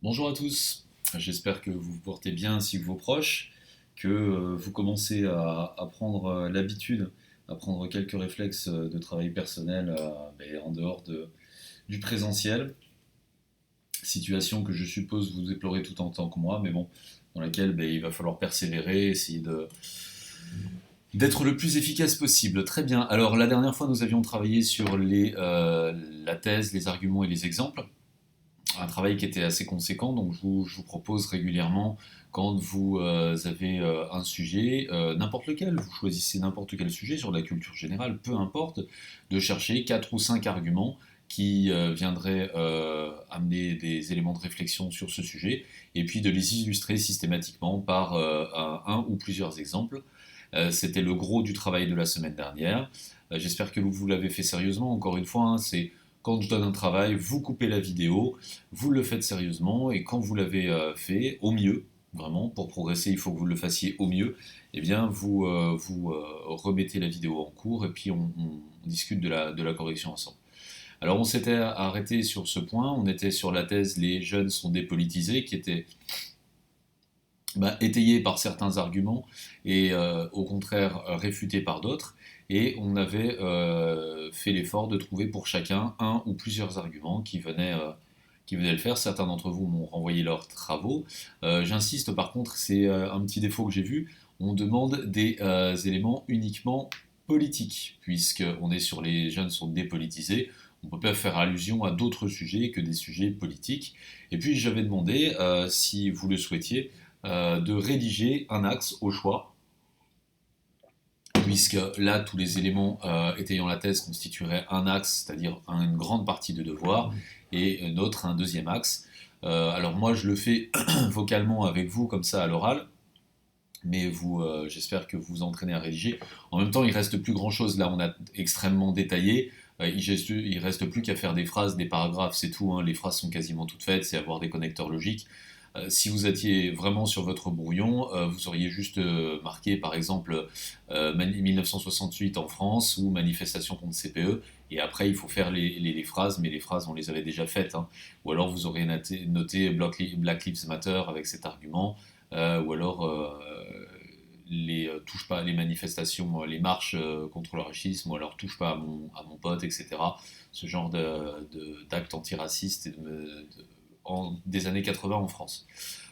Bonjour à tous, j'espère que vous vous portez bien ainsi que vos proches, que vous commencez à prendre l'habitude, à prendre quelques réflexes de travail personnel en dehors du présentiel, situation que je suppose vous déplorez tout en tant que moi, mais bon, dans laquelle il va falloir persévérer, essayer d'être le plus efficace possible. Très bien, alors la dernière fois nous avions travaillé sur la thèse, les arguments et les exemples. Un travail qui était assez conséquent, donc je vous propose régulièrement, quand vous avez un sujet, n'importe lequel, vous choisissez n'importe quel sujet sur la culture générale, peu importe, de chercher 4 ou 5 arguments qui viendraient amener des éléments de réflexion sur ce sujet, et puis de les illustrer systématiquement par un ou plusieurs exemples. C'était le gros du travail de la semaine dernière. J'espère que vous l'avez fait sérieusement. Encore une fois, hein, c'est quand je donne un travail, vous coupez la vidéo, vous le faites sérieusement, et quand vous l'avez fait, au mieux, vraiment, pour progresser, il faut que vous le fassiez au mieux, eh bien, vous remettez la vidéo en cours, et puis on discute de la correction ensemble. Alors, on s'était arrêté sur ce point, on était sur la thèse «Les jeunes sont dépolitisés», qui était étayé par certains arguments et au contraire réfuté par d'autres. Et on avait fait l'effort de trouver pour chacun un ou plusieurs arguments qui venaient le faire. Certains d'entre vous m'ont renvoyé leurs travaux. J'insiste par contre, c'est un petit défaut que j'ai vu. On demande des éléments uniquement politiques, puisqu'on est sur les jeunes sont dépolitisés. On ne peut pas faire allusion à d'autres sujets que des sujets politiques. Et puis j'avais demandé, si vous le souhaitiez, de rédiger un axe au choix, puisque là, tous les éléments étayant la thèse constitueraient un axe, c'est-à-dire une grande partie de devoir, et un deuxième axe. Alors moi, je le fais vocalement avec vous, comme ça, à l'oral, mais j'espère que vous vous entraînez à rédiger. En même temps, il reste plus grand-chose. Là, on a extrêmement détaillé. Il reste plus qu'à faire des phrases, des paragraphes, c'est tout. Hein. Les phrases sont quasiment toutes faites, c'est avoir des connecteurs logiques. Si vous étiez vraiment sur votre brouillon, vous auriez juste marqué par exemple 1968 en France ou manifestation contre CPE, et après il faut faire les phrases, mais les phrases on les avait déjà faites. Hein. Ou alors vous auriez noté Black Lives Matter avec cet argument, ou alors touche pas les manifestations, les marches contre le racisme, ou alors touche pas à mon pote, etc. Ce genre d'actes antiracistes des années 80 en France.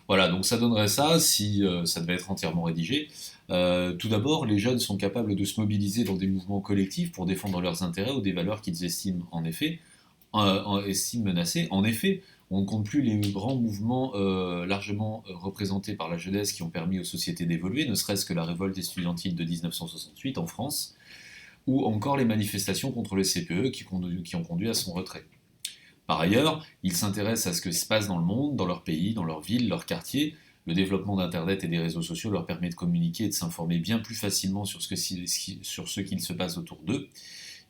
Voilà, donc ça donnerait ça si ça devait être entièrement rédigé. Tout d'abord, les jeunes sont capables de se mobiliser dans des mouvements collectifs pour défendre leurs intérêts ou des valeurs qu'ils estiment estiment menacées. En effet, on ne compte plus les grands mouvements largement représentés par la jeunesse qui ont permis aux sociétés d'évoluer, ne serait-ce que la révolte estudiantine de 1968 en France, ou encore les manifestations contre le CPE qui ont conduit à son retrait. Par ailleurs, ils s'intéressent à ce qui se passe dans le monde, dans leur pays, dans leur ville, leur quartier. Le développement d'Internet et des réseaux sociaux leur permet de communiquer et de s'informer bien plus facilement sur ce qu'il se passe autour d'eux.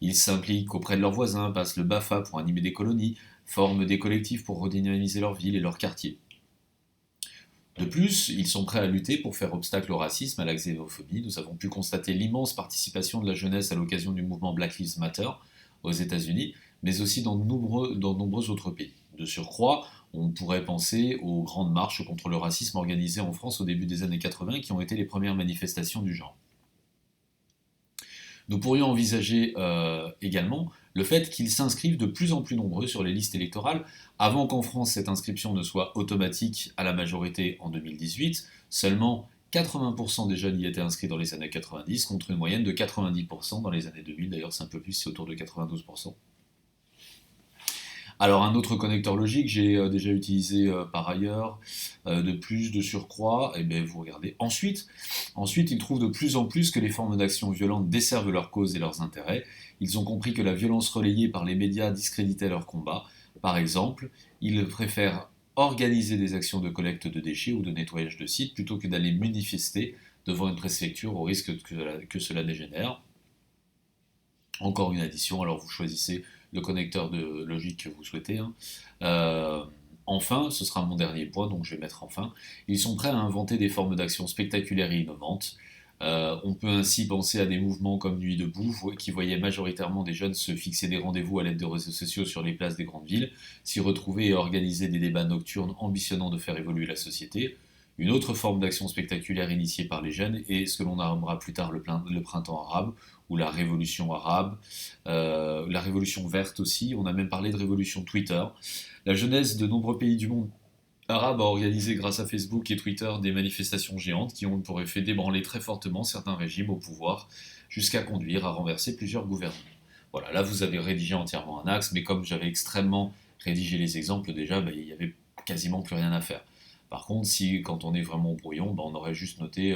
Ils s'impliquent auprès de leurs voisins, passent le BAFA pour animer des colonies, forment des collectifs pour redynamiser leur ville et leur quartier. De plus, ils sont prêts à lutter pour faire obstacle au racisme, à la xénophobie. Nous avons pu constater l'immense participation de la jeunesse à l'occasion du mouvement Black Lives Matter aux États-Unis, mais aussi dans de nombreux autres pays. De surcroît, on pourrait penser aux grandes marches contre le racisme organisées en France au début des années 80 qui ont été les premières manifestations du genre. Nous pourrions envisager également le fait qu'ils s'inscrivent de plus en plus nombreux sur les listes électorales. Avant qu'en France cette inscription ne soit automatique à la majorité en 2018, seulement 80% des jeunes y étaient inscrits dans les années 90, contre une moyenne de 90% dans les années 2000. D'ailleurs, c'est un peu plus, c'est autour de 92%. Alors un autre connecteur logique, j'ai déjà utilisé par ailleurs, de plus, de surcroît, et bien vous regardez. Ensuite, ils trouvent de plus en plus que les formes d'action violente desservent leur cause et leurs intérêts. Ils ont compris que la violence relayée par les médias discréditait leur combat. Par exemple, ils préfèrent organiser des actions de collecte de déchets ou de nettoyage de sites plutôt que d'aller manifester devant une préfecture au risque que cela dégénère. Encore une addition, alors vous choisissez le connecteur de logique que vous souhaitez. Hein. Enfin, ce sera mon dernier point, donc je vais mettre enfin, ils sont prêts à inventer des formes d'action spectaculaires et innovantes. On peut ainsi penser à des mouvements comme Nuit debout, qui voyaient majoritairement des jeunes se fixer des rendez-vous à l'aide de réseaux sociaux sur les places des grandes villes, s'y retrouver et organiser des débats nocturnes ambitionnant de faire évoluer la société. Une autre forme d'action spectaculaire initiée par les jeunes est ce que l'on nommera plus tard le printemps arabe ou la révolution arabe, la révolution verte aussi, on a même parlé de révolution Twitter. La jeunesse de nombreux pays du monde arabe a organisé grâce à Facebook et Twitter des manifestations géantes qui ont pour effet d'ébranler très fortement certains régimes au pouvoir jusqu'à conduire à renverser plusieurs gouvernements. Voilà, là vous avez rédigé entièrement un axe, mais comme j'avais extrêmement rédigé les exemples déjà, il n'y avait quasiment plus rien à faire. Par contre, si quand on est vraiment au brouillon, on aurait juste noté,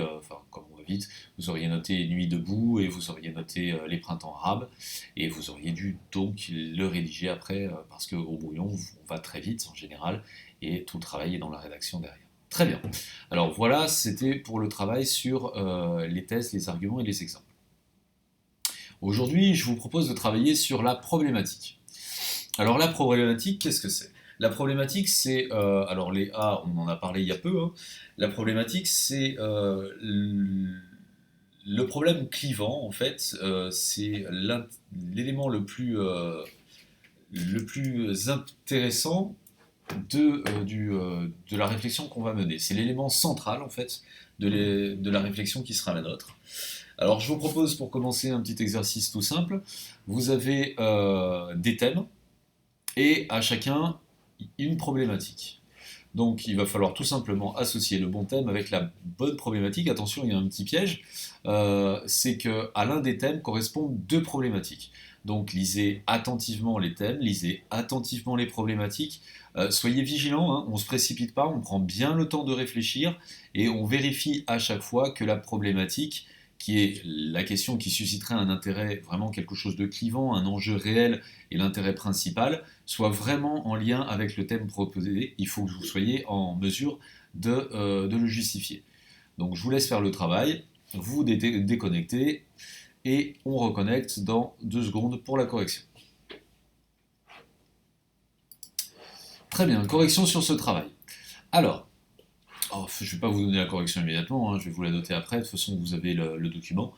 comme on va vite, vous auriez noté Nuit debout et vous auriez noté les printemps arabes, et vous auriez dû donc le rédiger après, parce qu'au brouillon, on va très vite en général, et tout le travail est dans la rédaction derrière. Très bien. Alors voilà, c'était pour le travail sur les thèses, les arguments et les exemples. Aujourd'hui, je vous propose de travailler sur la problématique. Alors la problématique, qu'est-ce que c'est? La problématique, c'est, alors les A, on en a parlé il y a peu, hein. La problématique, c'est le problème clivant, en fait, c'est l'élément le plus intéressant de la réflexion qu'on va mener. C'est l'élément central, en fait, de la réflexion qui sera la nôtre. Alors, je vous propose, pour commencer, un petit exercice tout simple. Vous avez des thèmes, et à chacun, une problématique. Donc il va falloir tout simplement associer le bon thème avec la bonne problématique. Attention, il y a un petit piège, c'est qu'à l'un des thèmes correspondent deux problématiques. Donc lisez attentivement les thèmes, lisez attentivement les problématiques. Soyez vigilants, hein, on ne se précipite pas, on prend bien le temps de réfléchir et on vérifie à chaque fois que la problématique, qui est la question qui susciterait un intérêt, vraiment quelque chose de clivant, un enjeu réel et l'intérêt principal, soit vraiment en lien avec le thème proposé. Il faut que vous soyez en mesure de le justifier. Donc je vous laisse faire le travail, vous déconnectez et on reconnecte dans 2 secondes pour la correction. Très bien, correction sur ce travail. Alors, je ne vais pas vous donner la correction immédiatement, hein, je vais vous la noter après, de toute façon vous avez le document.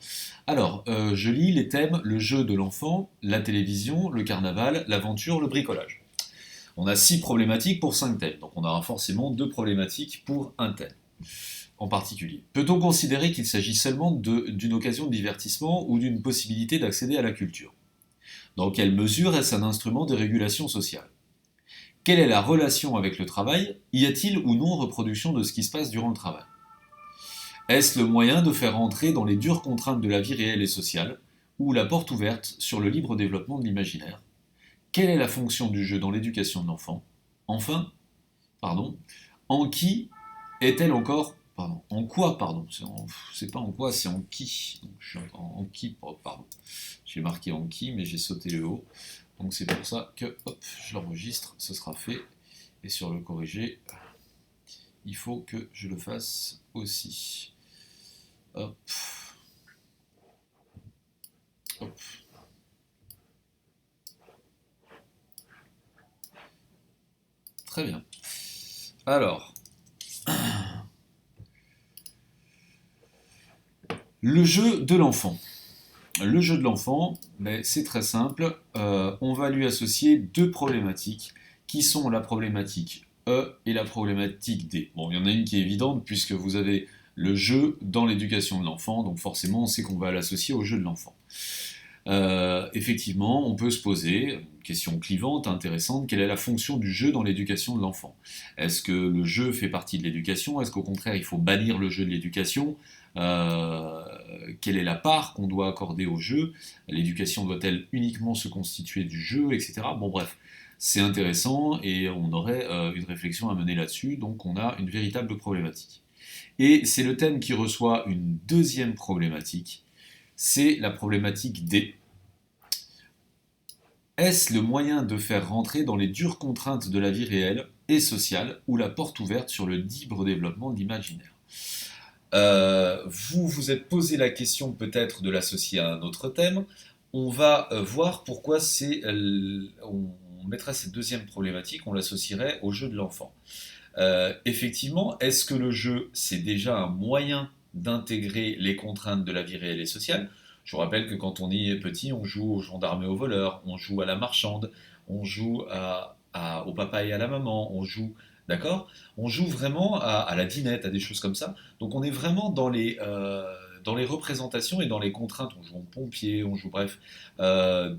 Alors, je lis les thèmes, le jeu de l'enfant, la télévision, le carnaval, l'aventure, le bricolage. On a 6 problématiques pour 5 thèmes, donc on aura forcément 2 problématiques pour un thème en particulier. Peut-on considérer qu'il s'agit seulement d'une occasion de divertissement ou d'une possibilité d'accéder à la culture? Dans quelle mesure est-ce un instrument de régulation sociale? Quelle est la relation avec le travail? Y a-t-il ou non reproduction de ce qui se passe durant le travail? Est-ce le moyen de faire entrer dans les dures contraintes de la vie réelle et sociale, ou la porte ouverte sur le libre développement de l'imaginaire? Quelle est la fonction du jeu dans l'éducation de l'enfant? Enfin, en qui est-elle encore, en quoi, c'est pas en quoi, c'est en qui. Donc, je suis en qui, pardon. J'ai marqué en qui, mais j'ai sauté le haut. Donc c'est pour ça que, je l'enregistre, ce sera fait. Et sur le corrigé, il faut que je le fasse aussi. Hop. Hop. Très bien. Alors, le jeu de l'enfant. Le jeu de l'enfant, c'est très simple. On va lui associer 2 problématiques qui sont la problématique E et la problématique D. Bon, il y en a une qui est évidente puisque vous avez le jeu dans l'éducation de l'enfant, donc forcément on sait qu'on va l'associer au jeu de l'enfant. Effectivement, on peut se poser une question clivante, intéressante, quelle est la fonction du jeu dans l'éducation de l'enfant? Est-ce que le jeu fait partie de l'éducation? Est-ce qu'au contraire il faut bannir le jeu de l'éducation? Quelle est la part qu'on doit accorder au jeu? L'éducation doit-elle uniquement se constituer du jeu, etc. Bon bref, c'est intéressant et on aurait une réflexion à mener là-dessus, donc on a une véritable problématique. Et c'est le thème qui reçoit une deuxième problématique, c'est la problématique D. Est-ce le moyen de faire rentrer dans les dures contraintes de la vie réelle et sociale ou la porte ouverte sur le libre développement de l'imaginaire? Vous vous êtes posé la question peut-être de l'associer à un autre thème. On va voir pourquoi on mettrait cette deuxième problématique, on l'associerait au jeu de l'enfant. Effectivement, est-ce que le jeu, c'est déjà un moyen d'intégrer les contraintes de la vie réelle et sociale. Je vous rappelle que quand on est petit, on joue aux gendarmes et aux voleurs, on joue à la marchande, on joue au papa et à la maman, on joue, d'accord? On joue vraiment à la dinette, à des choses comme ça. Donc on est vraiment dans les représentations et dans les contraintes. On joue en pompier, on joue bref, de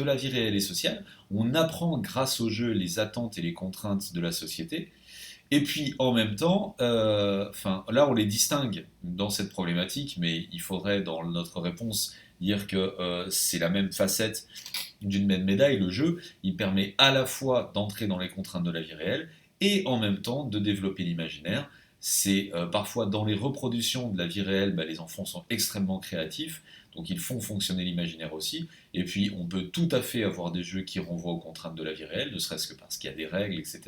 la vie réelle et sociale. On apprend grâce au jeu les attentes et les contraintes de la société. Et puis en même temps, là on les distingue dans cette problématique, mais il faudrait dans notre réponse dire que c'est la même facette d'une même médaille. Le jeu, il permet à la fois d'entrer dans les contraintes de la vie réelle et en même temps de développer l'imaginaire. C'est parfois dans les reproductions de la vie réelle, les enfants sont extrêmement créatifs, donc ils font fonctionner l'imaginaire aussi. Et puis on peut tout à fait avoir des jeux qui renvoient aux contraintes de la vie réelle, ne serait-ce que parce qu'il y a des règles, etc.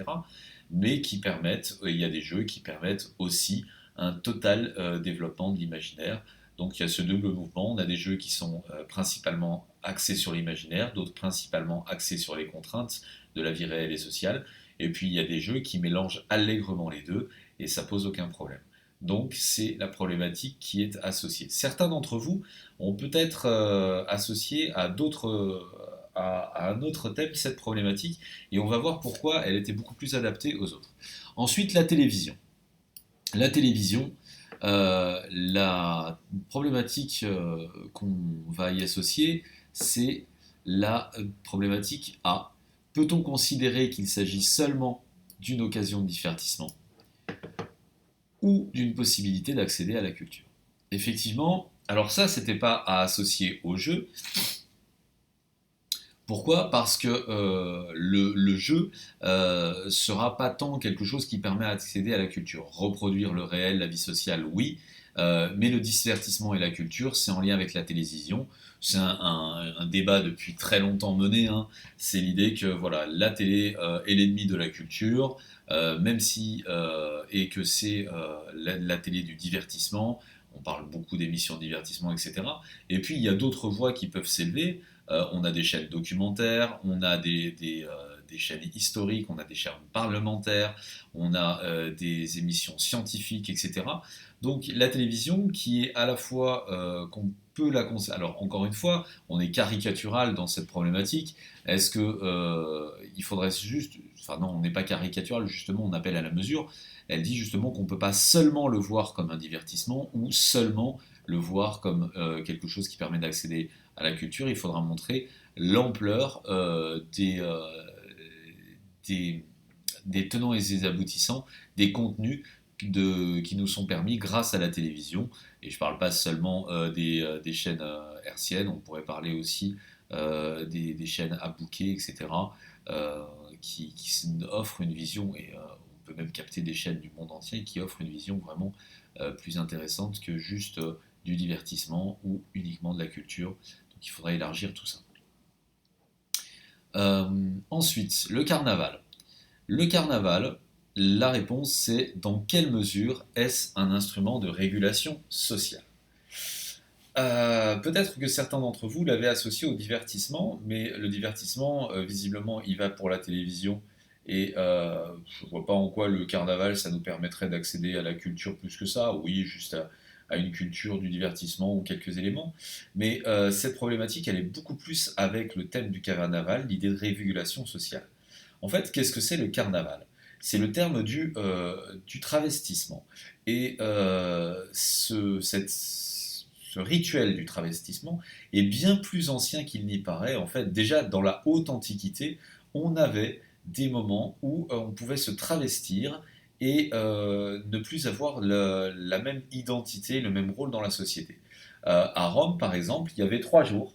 Mais qui permettent, il y a des jeux qui permettent aussi un total développement de l'imaginaire. Donc il y a ce double mouvement, on a des jeux qui sont principalement axés sur l'imaginaire, d'autres principalement axés sur les contraintes de la vie réelle et sociale, et puis il y a des jeux qui mélangent allègrement les deux, et ça pose aucun problème. Donc c'est la problématique qui est associée. Certains d'entre vous ont peut-être associé à un autre thème cette problématique, et on va voir pourquoi elle était beaucoup plus adaptée aux autres. Ensuite, la télévision. La télévision, la problématique qu'on va y associer, c'est la problématique A. Peut-on considérer qu'il s'agit seulement d'une occasion de divertissement ou d'une possibilité d'accéder à la culture? Effectivement, alors ça, c'était pas à associer au jeu. Pourquoi? Parce que le jeu sera pas tant quelque chose qui permet d'accéder à la culture. Reproduire le réel, la vie sociale, oui, mais le divertissement et la culture, c'est en lien avec la télévision. C'est un débat depuis très longtemps mené, hein. C'est l'idée que voilà, la télé est l'ennemi de la culture, même si et que c'est la télé du divertissement. On parle beaucoup d'émissions de divertissement, etc. Et puis il y a d'autres voix qui peuvent s'élever. On a des chaînes documentaires, on a des chaînes historiques, on a des chaînes parlementaires, on a des émissions scientifiques, etc. Donc la télévision qui est à la fois qu'on peut la considérer. Alors encore une fois, on est caricatural dans cette problématique. Est-ce que il faudrait juste, enfin non, on n'est pas caricatural. Justement, on appelle à la mesure. Elle dit justement qu'on ne peut pas seulement le voir comme un divertissement ou seulement le voir comme quelque chose qui permet d'accéder à la culture. Il faudra montrer l'ampleur des tenants et des aboutissants, des contenus qui nous sont permis grâce à la télévision. Et je ne parle pas seulement des chaînes hertziennes, on pourrait parler aussi des chaînes à bouquet, etc., qui offrent une vision, et on peut même capter des chaînes du monde entier qui offrent une vision vraiment plus intéressante que juste du divertissement ou uniquement de la culture. Donc il faudrait élargir tout ça. Ensuite, le carnaval. Le carnaval, la réponse c'est dans quelle mesure est-ce un instrument de régulation sociale? Peut-être que certains d'entre vous l'avaient associé au divertissement, mais le divertissement, visiblement, il va pour la télévision. Et je ne vois pas en quoi le carnaval, ça nous permettrait d'accéder à la culture plus que ça. Oui, juste à une culture du divertissement ou quelques éléments. Mais cette problématique, elle est beaucoup plus avec le thème du carnaval, l'idée de régulation sociale. En fait, qu'est-ce que c'est le carnaval? C'est le terme du travestissement. Et ce rituel du travestissement est bien plus ancien qu'il n'y paraît. En fait, déjà dans la haute antiquité, on avait des moments où on pouvait se travestir et ne plus avoir la même identité, le même rôle dans la société. À Rome, par exemple, il y avait 3 jours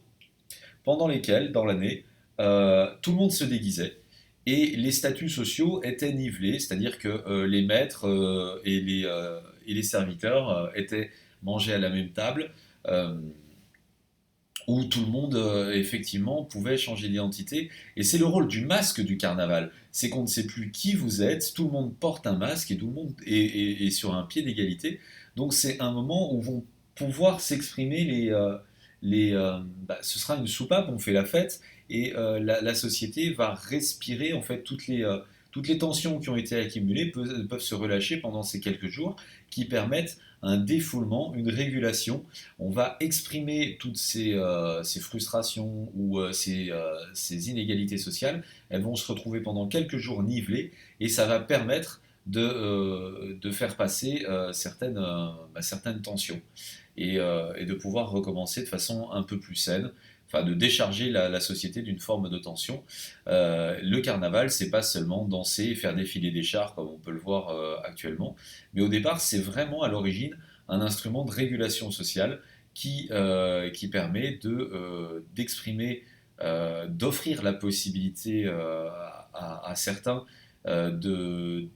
pendant lesquels, dans l'année, tout le monde se déguisait. Et les statuts sociaux étaient nivelés, c'est-à-dire que les maîtres et les serviteurs étaient mangés à la même table, euh, où tout le monde, effectivement, pouvait changer d'identité. Et c'est le rôle du masque du carnaval. C'est qu'on ne sait plus qui vous êtes, tout le monde porte un masque et tout le monde est sur un pied d'égalité. Donc c'est un moment où vont pouvoir s'exprimer ce sera une soupape, on fait la fête, et la société va respirer en fait toutes les tensions qui ont été accumulées peuvent se relâcher pendant ces quelques jours qui permettent un défoulement, une régulation. On va exprimer toutes ces frustrations ou ces inégalités sociales. Elles vont se retrouver pendant quelques jours nivelées et ça va permettre de faire passer certaines tensions et de pouvoir recommencer de façon un peu plus saine, enfin de décharger la société d'une forme de tension. Le carnaval, c'est pas seulement danser et faire défiler des chars comme on peut le voir actuellement, mais au départ, c'est vraiment à l'origine un instrument de régulation sociale qui permet d'exprimer, d'offrir la possibilité à certains de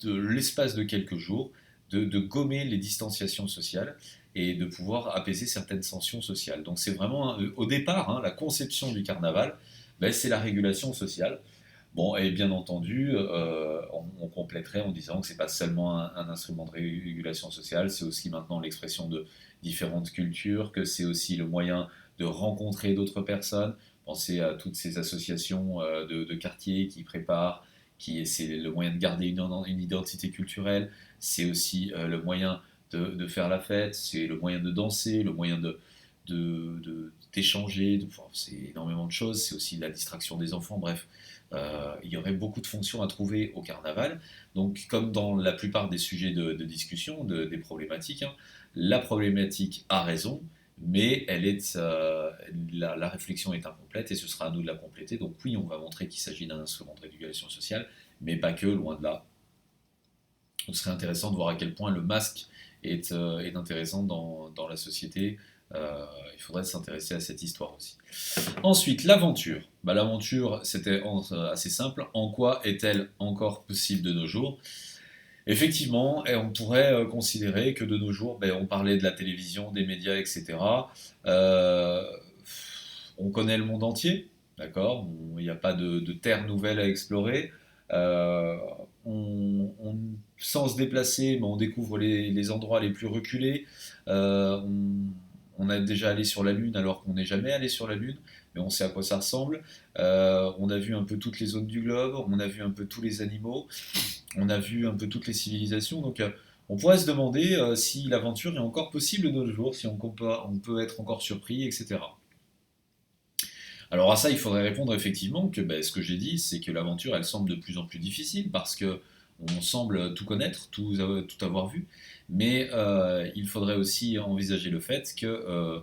l'espace de quelques jours, de gommer les distanciations sociales et de pouvoir apaiser certaines tensions sociales. Donc c'est vraiment, au départ, la conception du carnaval, ben, c'est la régulation sociale. Bon, et bien entendu, on compléterait en disant que c'est pas seulement un instrument de régulation sociale, c'est aussi maintenant l'expression de différentes cultures, que c'est aussi le moyen de rencontrer d'autres personnes. Pensez à toutes ces associations de quartiers qui préparent, c'est le moyen de garder une identité culturelle, c'est aussi le moyen de faire la fête, c'est le moyen de danser, le moyen d'échanger, c'est énormément de choses, c'est aussi la distraction des enfants, bref. Il y aurait beaucoup de fonctions à trouver au carnaval. Donc, comme dans la plupart des sujets de discussion, des problématiques, la problématique a raison, mais la réflexion est incomplète et ce sera à nous de la compléter. Donc oui, on va montrer qu'il s'agit d'un instrument de régulation sociale, mais pas que, loin de là. Ce serait intéressant de voir à quel point le masque est intéressant dans la société. Il faudrait s'intéresser à cette histoire aussi. Ensuite, l'aventure. L'aventure, c'était assez simple. En quoi est-elle encore possible de nos jours? Effectivement, et on pourrait considérer que de nos jours, on parlait de la télévision, des médias, etc. Euh, on connaît le monde entier, d'accord? Il n'y a pas de terre nouvelle à explorer. Euh, Sans se déplacer, on découvre les endroits les plus reculés. On a déjà allé sur la Lune alors qu'on n'est jamais allé sur la Lune, mais on sait à quoi ça ressemble. On a vu un peu toutes les zones du globe, on a vu un peu tous les animaux, on a vu un peu toutes les civilisations. Donc on pourrait se demander si l'aventure est encore possible de nos jours, si on peut être encore surpris, etc. Alors à ça, il faudrait répondre effectivement que ce que j'ai dit, c'est que l'aventure, elle semble de plus en plus difficile parce que on semble tout connaître, tout avoir vu, mais il faudrait aussi envisager le fait que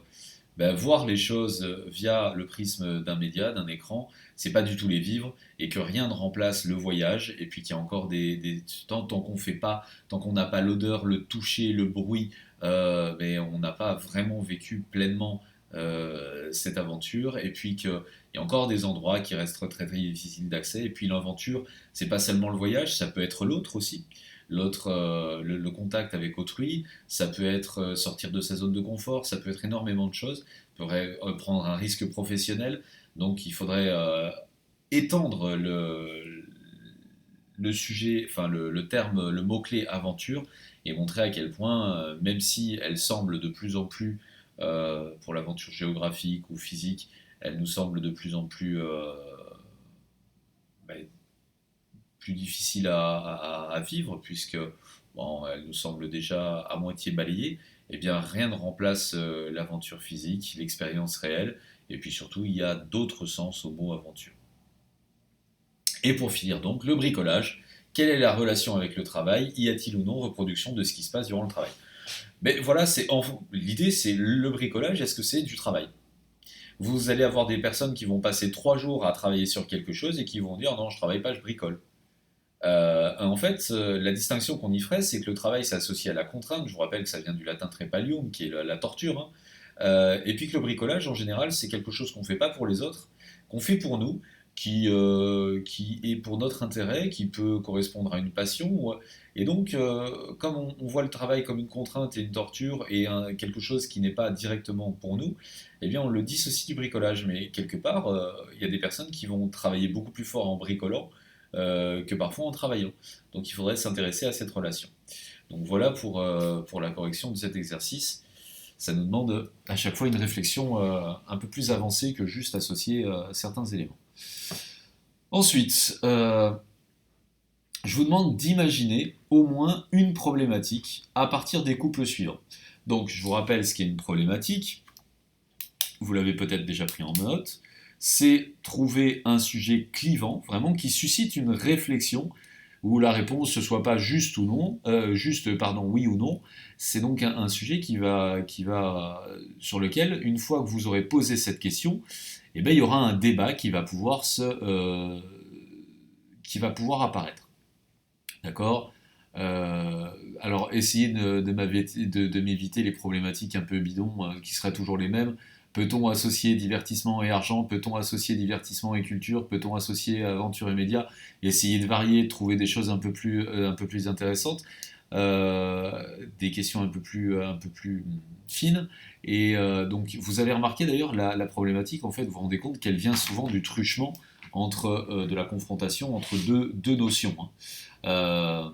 voir les choses via le prisme d'un média, d'un écran, c'est pas du tout les vivre et que rien ne remplace le voyage et puis qu'il y a encore tant qu'on fait pas, tant qu'on n'a pas l'odeur, le toucher, le bruit, on n'a pas vraiment vécu pleinement cette aventure et puis qu'il y a encore des endroits qui restent très très difficiles d'accès et puis l'aventure c'est pas seulement le voyage, ça peut être l'autre aussi, l'autre le contact avec autrui, ça peut être sortir de sa zone de confort, ça peut être énormément de choses, on pourrait prendre un risque professionnel, donc il faudrait étendre le sujet, enfin le terme, le mot-clé aventure, et montrer à quel point, même si elle semble de plus en plus, pour l'aventure géographique ou physique, elle nous semble de plus en plus, bah, plus difficile à vivre, puisque elle nous semble déjà à moitié balayée, eh bien rien ne remplace l'aventure physique, l'expérience réelle, et puis surtout il y a d'autres sens au mot aventure. Et pour finir donc, le bricolage. Quelle est la relation avec le travail? Y a-t-il ou non reproduction de ce qui se passe durant le travail? Mais voilà, l'idée, c'est le bricolage. Est-ce que c'est du travail? Vous allez avoir des personnes qui vont passer 3 jours à travailler sur quelque chose et qui vont dire non, je travaille pas, je bricole. En fait, la distinction qu'on y ferait, c'est que le travail s'associe à la contrainte. Je vous rappelle que ça vient du latin trepalium, qui est la torture. Et puis que le bricolage, en général, c'est quelque chose qu'on ne fait pas pour les autres, qu'on fait pour nous, qui est pour notre intérêt, qui peut correspondre à une passion. Et donc, comme on voit le travail comme une contrainte et une torture et quelque chose qui n'est pas directement pour nous, eh bien, on le dissocie du bricolage. Mais quelque part, il y a des personnes qui vont travailler beaucoup plus fort en bricolant que parfois en travaillant. Donc, il faudrait s'intéresser à cette relation. Donc, voilà pour la correction de cet exercice. Ça nous demande à chaque fois une réflexion un peu plus avancée que juste associer certains éléments. Ensuite, je vous demande d'imaginer au moins une problématique à partir des couples suivants. Donc, je vous rappelle ce qu'est une problématique. Vous l'avez peut-être déjà pris en note. C'est trouver un sujet clivant, vraiment qui suscite une réflexion où la réponse ne soit pas juste ou non, oui ou non. C'est donc un sujet sur lequel, une fois que vous aurez posé cette question, eh ben, il y aura un débat qui va pouvoir apparaître. D'accord. Alors, essayez de m'éviter les problématiques un peu bidons qui seraient toujours les mêmes. Peut-on associer divertissement et argent? Peut-on associer divertissement et culture? Peut-on associer aventure et médias? Essayez de varier, de trouver des choses un peu plus intéressantes, des questions un peu plus fines. Et donc, vous avez remarqué d'ailleurs la problématique, en fait, vous vous rendez compte qu'elle vient souvent du truchement de la confrontation entre deux notions. Hein. Euh,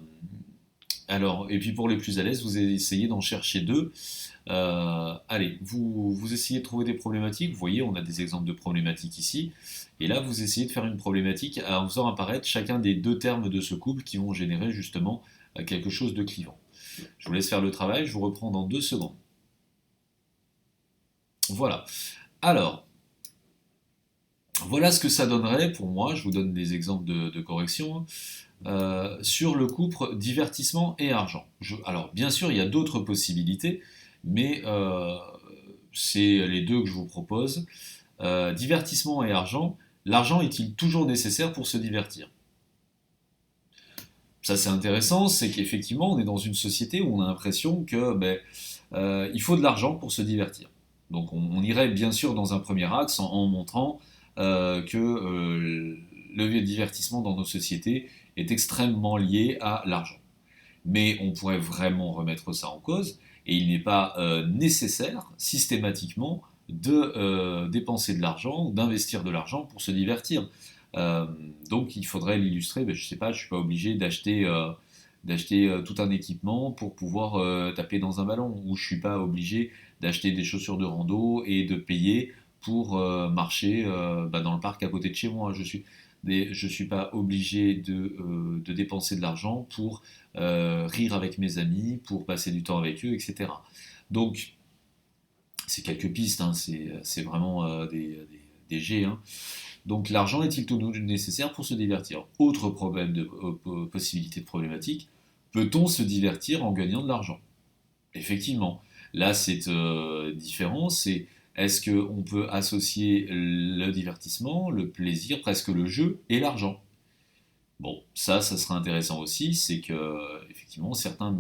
alors, et puis pour les plus à l'aise, vous essayez d'en chercher deux. Allez, vous essayez de trouver des problématiques. Vous voyez, on a des exemples de problématiques ici. Et là, vous essayez de faire une problématique en faisant apparaître chacun des deux termes de ce couple qui vont générer justement quelque chose de clivant. Je vous laisse faire le travail, je vous reprends dans 2 secondes. Voilà. Alors, voilà ce que ça donnerait pour moi. Je vous donne des exemples de correction. Hein. Sur le couple divertissement et argent. Alors, bien sûr, il y a d'autres possibilités, mais c'est les deux que je vous propose. Divertissement et argent. L'argent est-il toujours nécessaire pour se divertir? Ça, c'est intéressant, c'est qu'effectivement, on est dans une société où on a l'impression que il faut de l'argent pour se divertir. Donc, on irait bien sûr dans un premier axe en montrant que le divertissement dans nos sociétés est extrêmement lié à l'argent. Mais on pourrait vraiment remettre ça en cause, et il n'est pas nécessaire systématiquement de dépenser de l'argent ou d'investir de l'argent pour se divertir. Euh, donc il faudrait l'illustrer, je ne sais pas, je ne suis pas obligé d'acheter tout un équipement pour pouvoir taper dans un ballon, ou je ne suis pas obligé d'acheter des chaussures de rando et de payer pour marcher dans le parc à côté de chez moi. Je suis pas obligé de dépenser de l'argent pour rire avec mes amis, pour passer du temps avec eux, etc. Donc, c'est quelques pistes, hein, c'est vraiment des jets. Hein. Donc, l'argent est-il tout nécessaire pour se divertir? Autre problème possibilité de problématique, peut-on se divertir en gagnant de l'argent? Effectivement, là c'est différent, c'est est-ce qu'on peut associer le divertissement, le plaisir, presque le jeu et l'argent? Bon, ça sera intéressant aussi, c'est que effectivement certains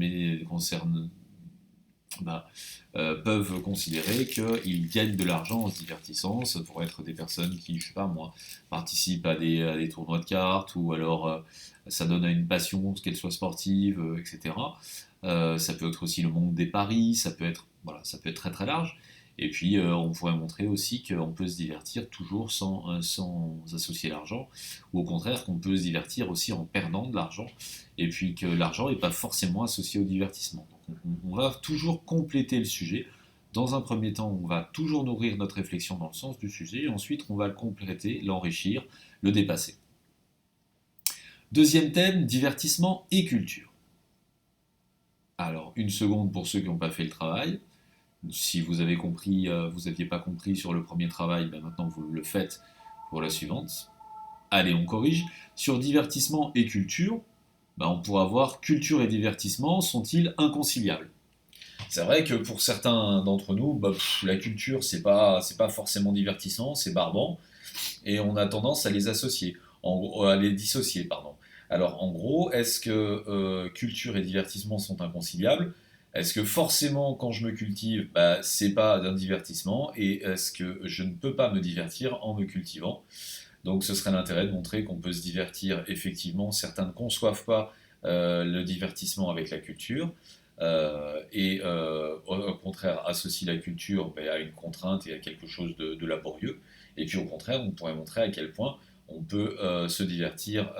bah, peuvent considérer qu'ils gagnent de l'argent en se divertissant. Ça pourrait être des personnes qui, je sais pas moi, participent à des tournois de cartes, ou alors ça donne à une passion, qu'elle soit sportive, etc. Ça peut être aussi le monde des paris, ça peut être très très large. Et puis on pourrait montrer aussi qu'on peut se divertir toujours sans associer l'argent, ou au contraire qu'on peut se divertir aussi en perdant de l'argent, et puis que l'argent n'est pas forcément associé au divertissement. Donc on va toujours compléter le sujet. Dans un premier temps, on va toujours nourrir notre réflexion dans le sens du sujet, et ensuite on va le compléter, l'enrichir, le dépasser. Deuxième thème, divertissement et culture. Alors, une seconde pour ceux qui n'ont pas fait le travail. Si vous avez compris, vous n'aviez pas compris sur le premier travail, maintenant vous le faites pour la suivante. Allez, on corrige. Sur divertissement et culture, on pourra voir culture et divertissement sont-ils inconciliables? C'est vrai que pour certains d'entre nous, la culture, c'est pas forcément divertissant, c'est barbant, et on a tendance à les associer, à les dissocier, pardon. Alors, en gros, est-ce que culture et divertissement sont inconciliables? Est-ce que forcément, quand je me cultive, c'est pas d'un divertissement? Et est-ce que je ne peux pas me divertir en me cultivant? Donc, ce serait l'intérêt de montrer qu'on peut se divertir effectivement. Certains ne conçoivent pas le divertissement avec la culture. Et au contraire associent la culture à une contrainte et à quelque chose de laborieux. Et puis au contraire, on pourrait montrer à quel point on peut se divertir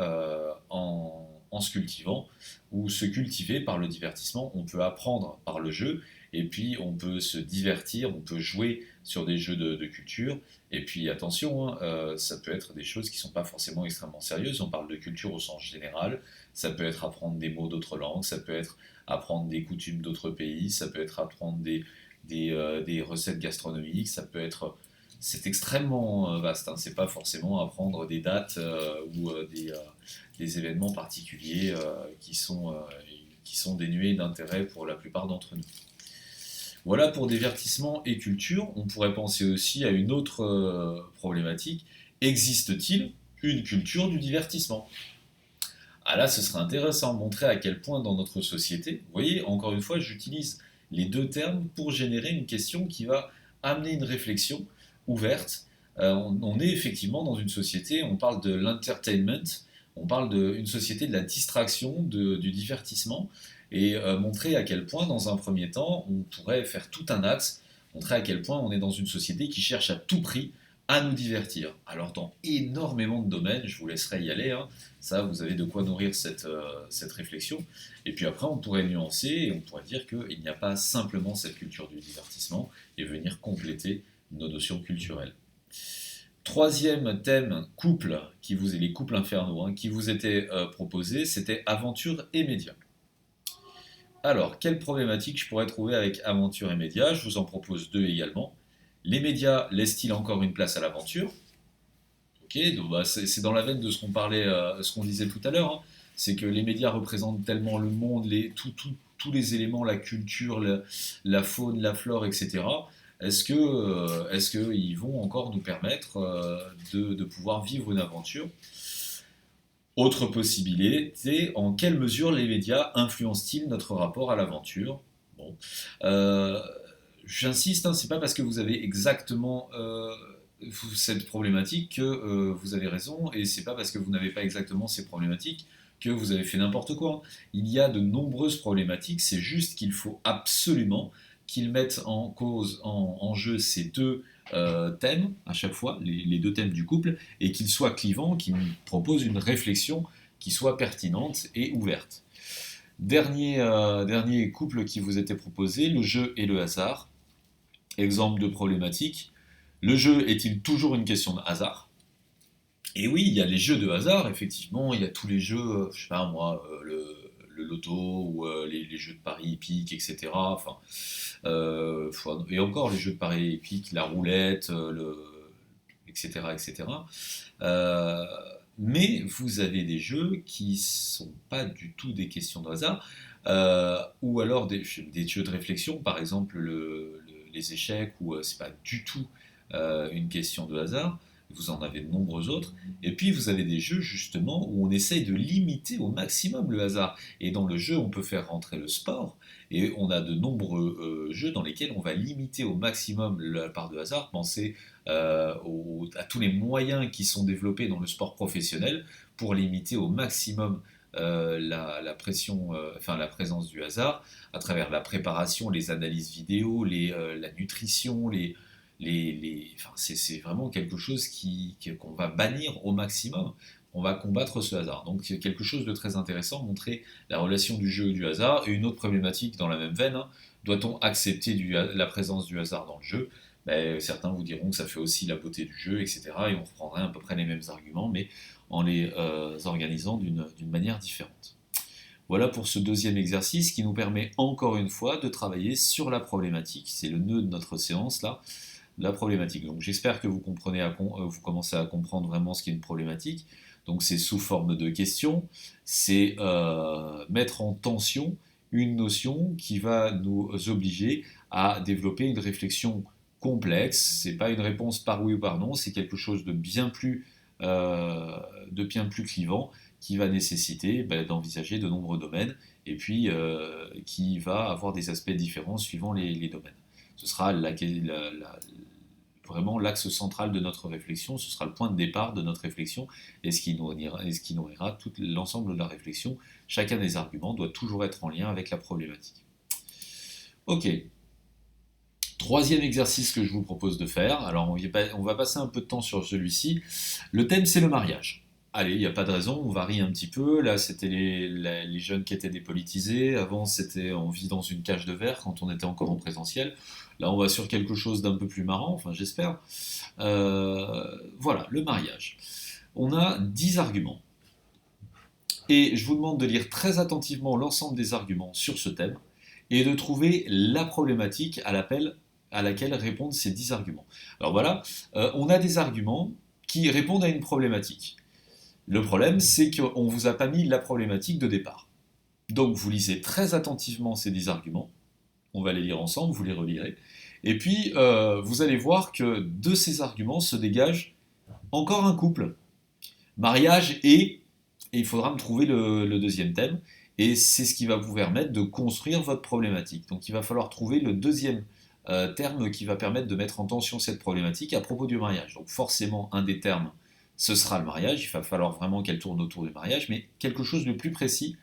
en se cultivant, ou se cultiver par le divertissement. On peut apprendre par le jeu, et puis on peut se divertir, on peut jouer sur des jeux de culture, et puis attention, hein, ça peut être des choses qui ne sont pas forcément extrêmement sérieuses, on parle de culture au sens général, ça peut être apprendre des mots d'autres langues, ça peut être apprendre des coutumes d'autres pays, ça peut être apprendre des recettes gastronomiques, ça peut être... C'est extrêmement vaste, hein. C'est pas forcément apprendre des dates ou des événements particuliers qui sont dénués d'intérêt pour la plupart d'entre nous. Voilà pour divertissement et culture. On pourrait penser aussi à une autre problématique. Existe-t-il une culture du divertissement? Ah là, ce serait intéressant de montrer à quel point dans notre société, vous voyez, encore une fois, j'utilise les deux termes pour générer une question qui va amener une réflexion ouverte. On est effectivement dans une société, on parle de l'entertainment, on parle d'une société de la distraction, du divertissement, et montrer à quel point, dans un premier temps, on pourrait faire tout un axe, montrer à quel point on est dans une société qui cherche à tout prix à nous divertir. Alors dans énormément de domaines, je vous laisserai y aller, hein. Ça, vous avez de quoi nourrir cette réflexion. Et puis après, on pourrait nuancer et on pourrait dire qu'il n'y a pas simplement cette culture du divertissement et venir compléter nos notions culturelles. Troisième thème, couple, les couples infernaux, hein, qui vous était proposé, c'était aventure et médias. Alors, quelle problématique je pourrais trouver avec aventure et médias? Je vous en propose deux également. Les médias laissent-ils encore une place à l'aventure? Ok, donc bah, c'est dans la veine de ce qu'on parlait, ce qu'on disait tout à l'heure, hein. C'est que les médias représentent tellement le monde, tous les éléments, la culture, la faune, la flore, etc. Est-ce qu'ils vont encore nous permettre de pouvoir vivre une aventure? Autre possibilité, en quelle mesure les médias influencent-ils notre rapport à l'aventure? Bon. Euh, J'insiste, hein, c'est pas parce que vous avez exactement cette problématique que vous avez raison, et c'est pas parce que vous n'avez pas exactement ces problématiques que vous avez fait n'importe quoi. Il y a de nombreuses problématiques, c'est juste qu'il faut absolument qu'ils mettent en cause, en jeu ces deux thèmes à chaque fois, les deux thèmes du couple, et qu'ils soient clivants, qu'ils proposent une réflexion qui soit pertinente et ouverte. Dernier couple qui vous était proposé, le jeu et le hasard. Exemple de problématique, le jeu est-il toujours une question de hasard? Et oui, il y a les jeux de hasard, effectivement, il y a tous les jeux, je sais pas moi, le loto ou les jeux de paris hippiques, etc. Enfin, et encore les jeux de paris hippiques, la roulette, etc. etc. Euh, mais vous avez des jeux qui sont pas du tout des questions de hasard, ou alors des jeux de réflexion, par exemple les échecs, où c'est pas du tout une question de hasard. Vous en avez de nombreux autres. Et puis vous avez des jeux justement où on essaye de limiter au maximum le hasard. Et dans le jeu, on peut faire rentrer le sport. Et on a de nombreux jeux dans lesquels on va limiter au maximum la part de hasard. Pensez à tous les moyens qui sont développés dans le sport professionnel pour limiter au maximum la pression, enfin la présence du hasard à travers la préparation, les analyses vidéo, la nutrition, enfin, c'est vraiment quelque chose qu'on va bannir au maximum. On va combattre ce hasard. Donc c'est quelque chose de très intéressant, montrer la relation du jeu et du hasard. Et une autre problématique dans la même veine, hein, doit-on accepter la présence du hasard dans le jeu? Ben, certains vous diront que ça fait aussi la beauté du jeu, etc. Et on reprendrait à peu près les mêmes arguments, mais en les organisant d'une manière différente. Voilà pour ce deuxième exercice qui nous permet encore une fois de travailler sur la problématique. C'est le nœud de notre séance là, la problématique. Donc j'espère que vous comprenez, vous commencez à comprendre vraiment ce qu'est une problématique. Donc c'est sous forme de questions, c'est mettre en tension une notion qui va nous obliger à développer une réflexion complexe. C'est pas une réponse par oui ou par non, c'est quelque chose de bien plus clivant qui va nécessiter d'envisager de nombreux domaines et puis qui va avoir des aspects différents suivant les domaines. Ce sera vraiment l'axe central de notre réflexion, ce sera le point de départ de notre réflexion et ce qui nourrira tout l'ensemble de la réflexion. Chacun des arguments doit toujours être en lien avec la problématique. Ok. Troisième exercice que je vous propose de faire, alors on va passer un peu de temps sur celui-ci. Le thème c'est le mariage. allez, il n'y a pas de raison, on varie un petit peu. Là, c'était les jeunes qui étaient dépolitisés. Avant, c'était on vit dans une cage de verre quand on était encore en présentiel. Là, on va sur quelque chose d'un peu plus marrant, enfin j'espère. Voilà, le mariage. On a 10 arguments. Et je vous demande de lire très attentivement l'ensemble des arguments sur ce thème et de trouver la problématique à laquelle répondent ces 10 arguments. Alors voilà, on a des arguments qui répondent à une problématique. Le problème, c'est qu'on ne vous a pas mis la problématique de départ. Donc vous lisez très attentivement ces 10 arguments, on va les lire ensemble, vous les relirez, et puis vous allez voir que de ces arguments se dégage encore un couple. Mariage et il faudra me trouver le deuxième thème, et c'est ce qui va vous permettre de construire votre problématique. Donc il va falloir trouver le deuxième terme qui va permettre de mettre en tension cette problématique à propos du mariage. Donc forcément, un des termes, ce sera le mariage, il va falloir vraiment qu'elle tourne autour du mariage, mais quelque chose de plus précis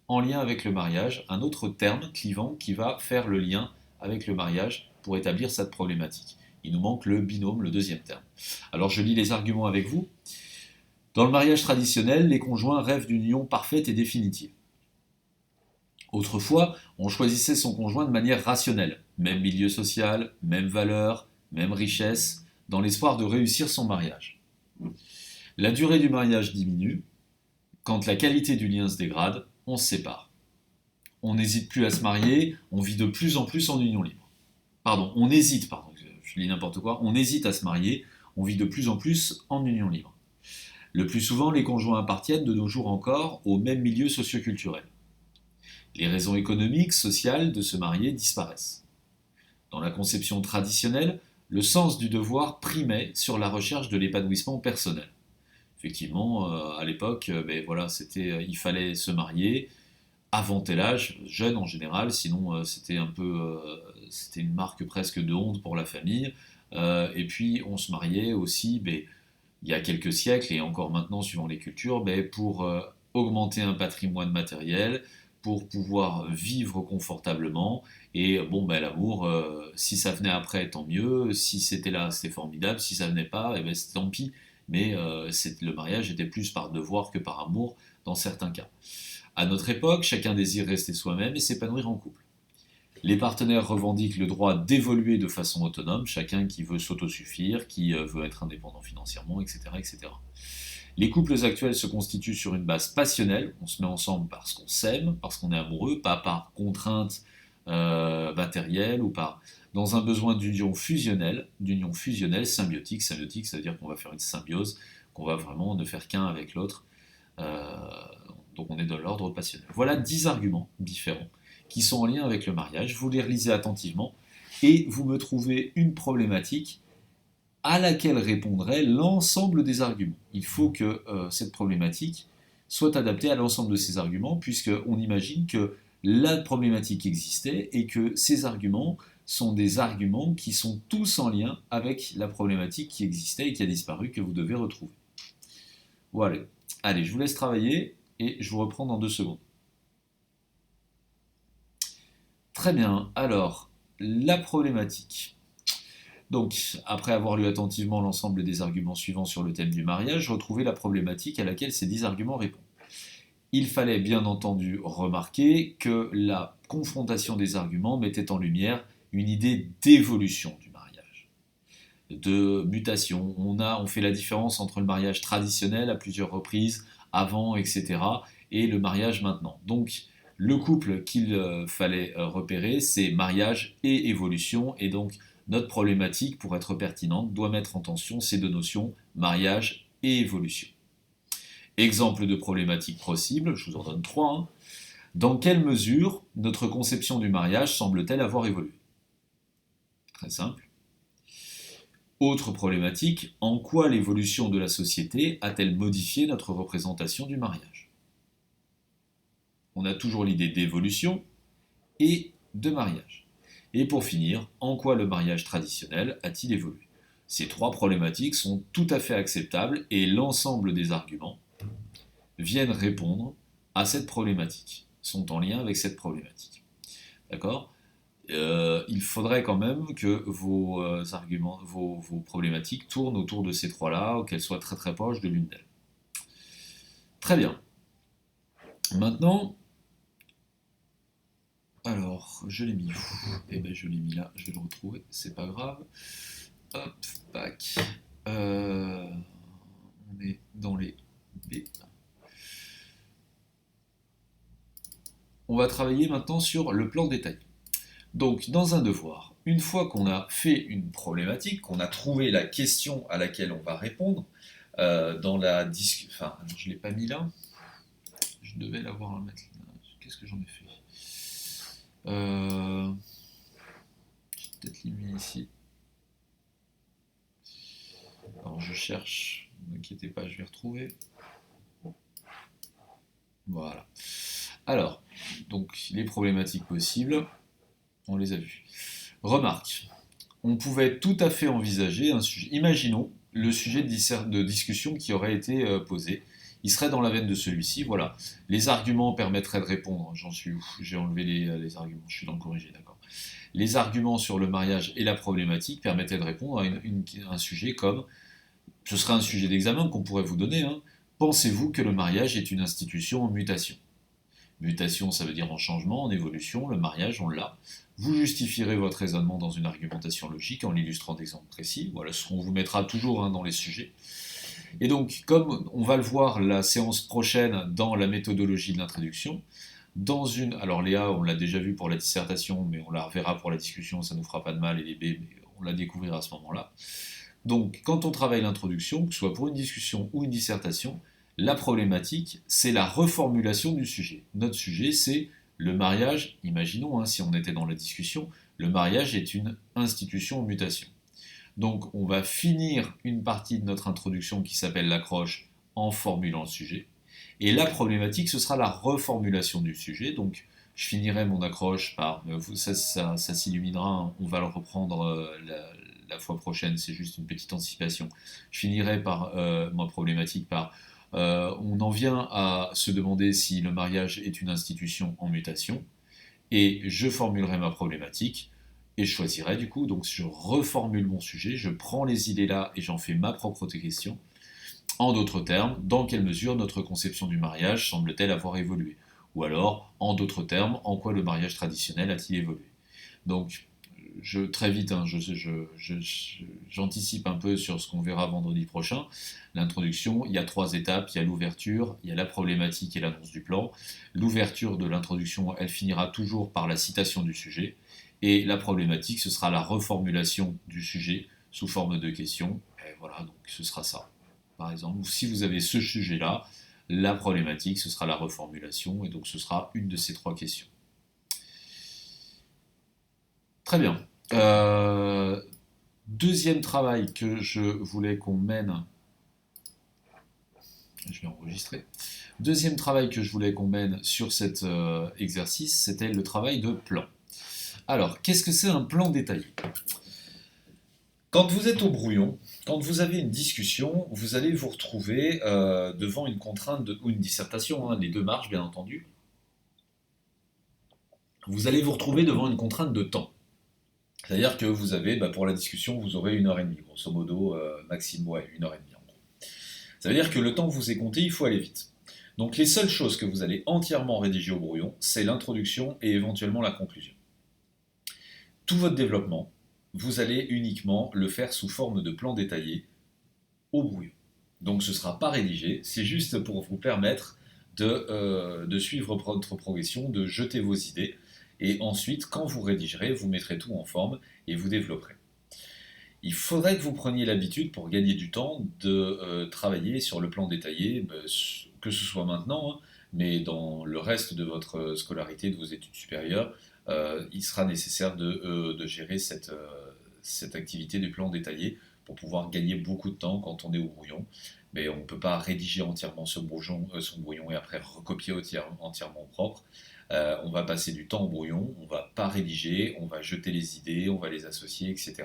en lien avec le mariage, un autre terme clivant qui va faire le lien avec le mariage pour établir cette problématique. Il nous manque le binôme, le deuxième terme. Alors je lis les arguments avec vous. Dans le mariage traditionnel, les conjoints rêvent d'une union parfaite et définitive. Autrefois, on choisissait son conjoint de manière rationnelle, même milieu social, même valeur, même richesse, dans l'espoir de réussir son mariage. La durée du mariage diminue, quand la qualité du lien se dégrade, on se sépare. On n'hésite plus à se marier, on vit de plus en plus en union libre. Je lis n'importe quoi, on hésite à se marier, on vit de plus en plus en union libre. Le plus souvent, les conjoints appartiennent de nos jours encore au même milieu socioculturel. Les raisons économiques, sociales de se marier disparaissent. Dans la conception traditionnelle, le sens du devoir primait sur la recherche de l'épanouissement personnel. Effectivement, à l'époque, il fallait se marier avant tel âge, jeune en général, sinon c'était une marque presque de honte pour la famille. Et puis on se mariait aussi, il y a quelques siècles et encore maintenant suivant les cultures, pour augmenter un patrimoine matériel, pour pouvoir vivre confortablement. Et l'amour, si ça venait après, tant mieux. Si c'était là, c'était formidable. Si ça venait pas, c'est tant pis. Mais le mariage était plus par devoir que par amour dans certains cas. À notre époque, chacun désire rester soi-même et s'épanouir en couple. Les partenaires revendiquent le droit d'évoluer de façon autonome, chacun qui veut s'autosuffire, qui veut être indépendant financièrement, etc., etc. Les couples actuels se constituent sur une base passionnelle, on se met ensemble parce qu'on s'aime, parce qu'on est amoureux, pas par contrainte matérielle ou dans un besoin d'union fusionnelle symbiotique. Symbiotique, ça veut dire qu'on va faire une symbiose, qu'on va vraiment ne faire qu'un avec l'autre. Donc on est dans l'ordre passionnel. Voilà 10 arguments différents qui sont en lien avec le mariage. Vous les relisez attentivement et vous me trouvez une problématique à laquelle répondrait l'ensemble des arguments. Il faut que cette problématique soit adaptée à l'ensemble de ces arguments, puisqu'on imagine que la problématique existait et que ces arguments sont des arguments qui sont tous en lien avec la problématique qui existait et qui a disparu, que vous devez retrouver. Voilà. Allez, je vous laisse travailler et je vous reprends dans 2 secondes. Très bien, alors, la problématique. Donc, après avoir lu attentivement l'ensemble des arguments suivants sur le thème du mariage, je retrouvais la problématique à laquelle ces 10 arguments répondent. Il fallait bien entendu remarquer que la confrontation des arguments mettait en lumière une idée d'évolution du mariage, de mutation. On fait la différence entre le mariage traditionnel à plusieurs reprises, avant, etc., et le mariage maintenant. Donc, le couple qu'il fallait repérer, c'est mariage et évolution, et donc notre problématique, pour être pertinente, doit mettre en tension ces 2 notions, mariage et évolution. Exemple de problématique possible, je vous en donne 3. Dans quelle mesure notre conception du mariage semble-t-elle avoir évolué? Très simple. Autre problématique, en quoi l'évolution de la société a-t-elle modifié notre représentation du mariage? On a toujours l'idée d'évolution et de mariage. Et pour finir, en quoi le mariage traditionnel a-t-il évolué? Ces 3 problématiques sont tout à fait acceptables et l'ensemble des arguments viennent répondre à cette problématique, sont en lien avec cette problématique. D'accord? Il faudrait quand même que vos problématiques tournent autour de ces 3-là, ou qu'elles soient très très proches de l'une d'elles. Très bien. Maintenant, alors, je l'ai mis où? Eh bien, je l'ai mis là, je vais le retrouver, c'est pas grave. Hop, back. On est dans les B. On va travailler maintenant sur le plan détaillé. Donc, dans un devoir, une fois qu'on a fait une problématique, qu'on a trouvé la question à laquelle on va répondre, dans la discussion. Enfin, je ne l'ai pas mis là. Je devais l'avoir à mettre là. Qu'est-ce que j'en ai fait? J'ai peut-être mis ici. Alors, je cherche. Ne vous inquiétez pas, je vais retrouver. Voilà. Alors, donc, les problématiques possibles, on les a vues. Remarque, on pouvait tout à fait envisager un sujet. Imaginons le sujet de discussion qui aurait été posé. Il serait dans la veine de celui-ci. Voilà. Les arguments permettraient de répondre. J'en suis où? J'ai enlevé les arguments. Je suis dans le corrigé, d'accord. Les arguments sur le mariage et la problématique permettaient de répondre à un sujet comme. Ce serait un sujet d'examen qu'on pourrait vous donner. Hein. Pensez-vous que le mariage est une institution en mutation? Mutation, ça veut dire en changement, en évolution. Le mariage, on l'a. Vous justifierez votre raisonnement dans une argumentation logique en l'illustrant d'exemples précis. Voilà ce qu'on vous mettra toujours dans les sujets. Et donc, comme on va le voir la séance prochaine dans la méthodologie de l'introduction, alors Léa, on l'a déjà vu pour la dissertation, mais on la reverra pour la discussion, ça ne nous fera pas de mal, et les B, mais on la découvrira à ce moment-là. Donc, quand on travaille l'introduction, que ce soit pour une discussion ou une dissertation, la problématique, c'est la reformulation du sujet. Notre sujet, c'est le mariage. Imaginons, si on était dans la discussion, le mariage est une institution en mutation. Donc, on va finir une partie de notre introduction qui s'appelle l'accroche en formulant le sujet. Et la problématique, ce sera la reformulation du sujet. Donc, je finirai mon accroche par. Ça s'illuminera, on va le reprendre la fois prochaine, c'est juste une petite anticipation. Je finirai par ma problématique par. On en vient à se demander si le mariage est une institution en mutation. Et je formulerai ma problématique. Et je choisirai du coup, donc je reformule mon sujet, je prends les idées là et j'en fais ma propre question. En d'autres termes, dans quelle mesure notre conception du mariage semble-t-elle avoir évolué? Ou alors, en d'autres termes, en quoi le mariage traditionnel a-t-il évolué? Donc, très vite, j'anticipe un peu sur ce qu'on verra vendredi prochain. L'introduction, il y a 3 étapes. Il y a l'ouverture, il y a la problématique et l'annonce du plan. L'ouverture de l'introduction, elle finira toujours par la citation du sujet. Et la problématique, ce sera la reformulation du sujet sous forme de questions. Et voilà, donc ce sera ça. Par exemple, si vous avez ce sujet-là, la problématique, ce sera la reformulation, et donc ce sera une de ces 3 questions. Très bien. Deuxième travail que je voulais qu'on mène. Je vais enregistrer. Deuxième travail que je voulais qu'on mène sur cet exercice, c'était le travail de plan. Alors, qu'est-ce que c'est un plan détaillé? Quand vous êtes au brouillon, quand vous avez une discussion, vous allez vous retrouver devant une contrainte ou une dissertation, les deux marchent bien entendu. Vous allez vous retrouver devant une contrainte de temps. C'est-à-dire que vous avez, pour la discussion, vous aurez 1h30, grosso modo, maximum, 1h30 en gros. Ça veut dire que le temps vous est compté, il faut aller vite. Donc les seules choses que vous allez entièrement rédiger au brouillon, c'est l'introduction et éventuellement la conclusion. Tout votre développement, vous allez uniquement le faire sous forme de plan détaillé au brouillon. Donc ce ne sera pas rédigé, c'est juste pour vous permettre de suivre votre progression, de jeter vos idées, et ensuite, quand vous rédigerez, vous mettrez tout en forme et vous développerez. Il faudrait que vous preniez l'habitude, pour gagner du temps, de travailler sur le plan détaillé, que ce soit maintenant, mais dans le reste de votre scolarité, de vos études supérieures, il sera nécessaire de gérer cette activité du plan détaillé pour pouvoir gagner beaucoup de temps quand on est au brouillon. Mais on ne peut pas rédiger entièrement son brouillon et après recopier entièrement propre. On va passer du temps au brouillon, on ne va pas rédiger, on va jeter les idées, on va les associer, etc.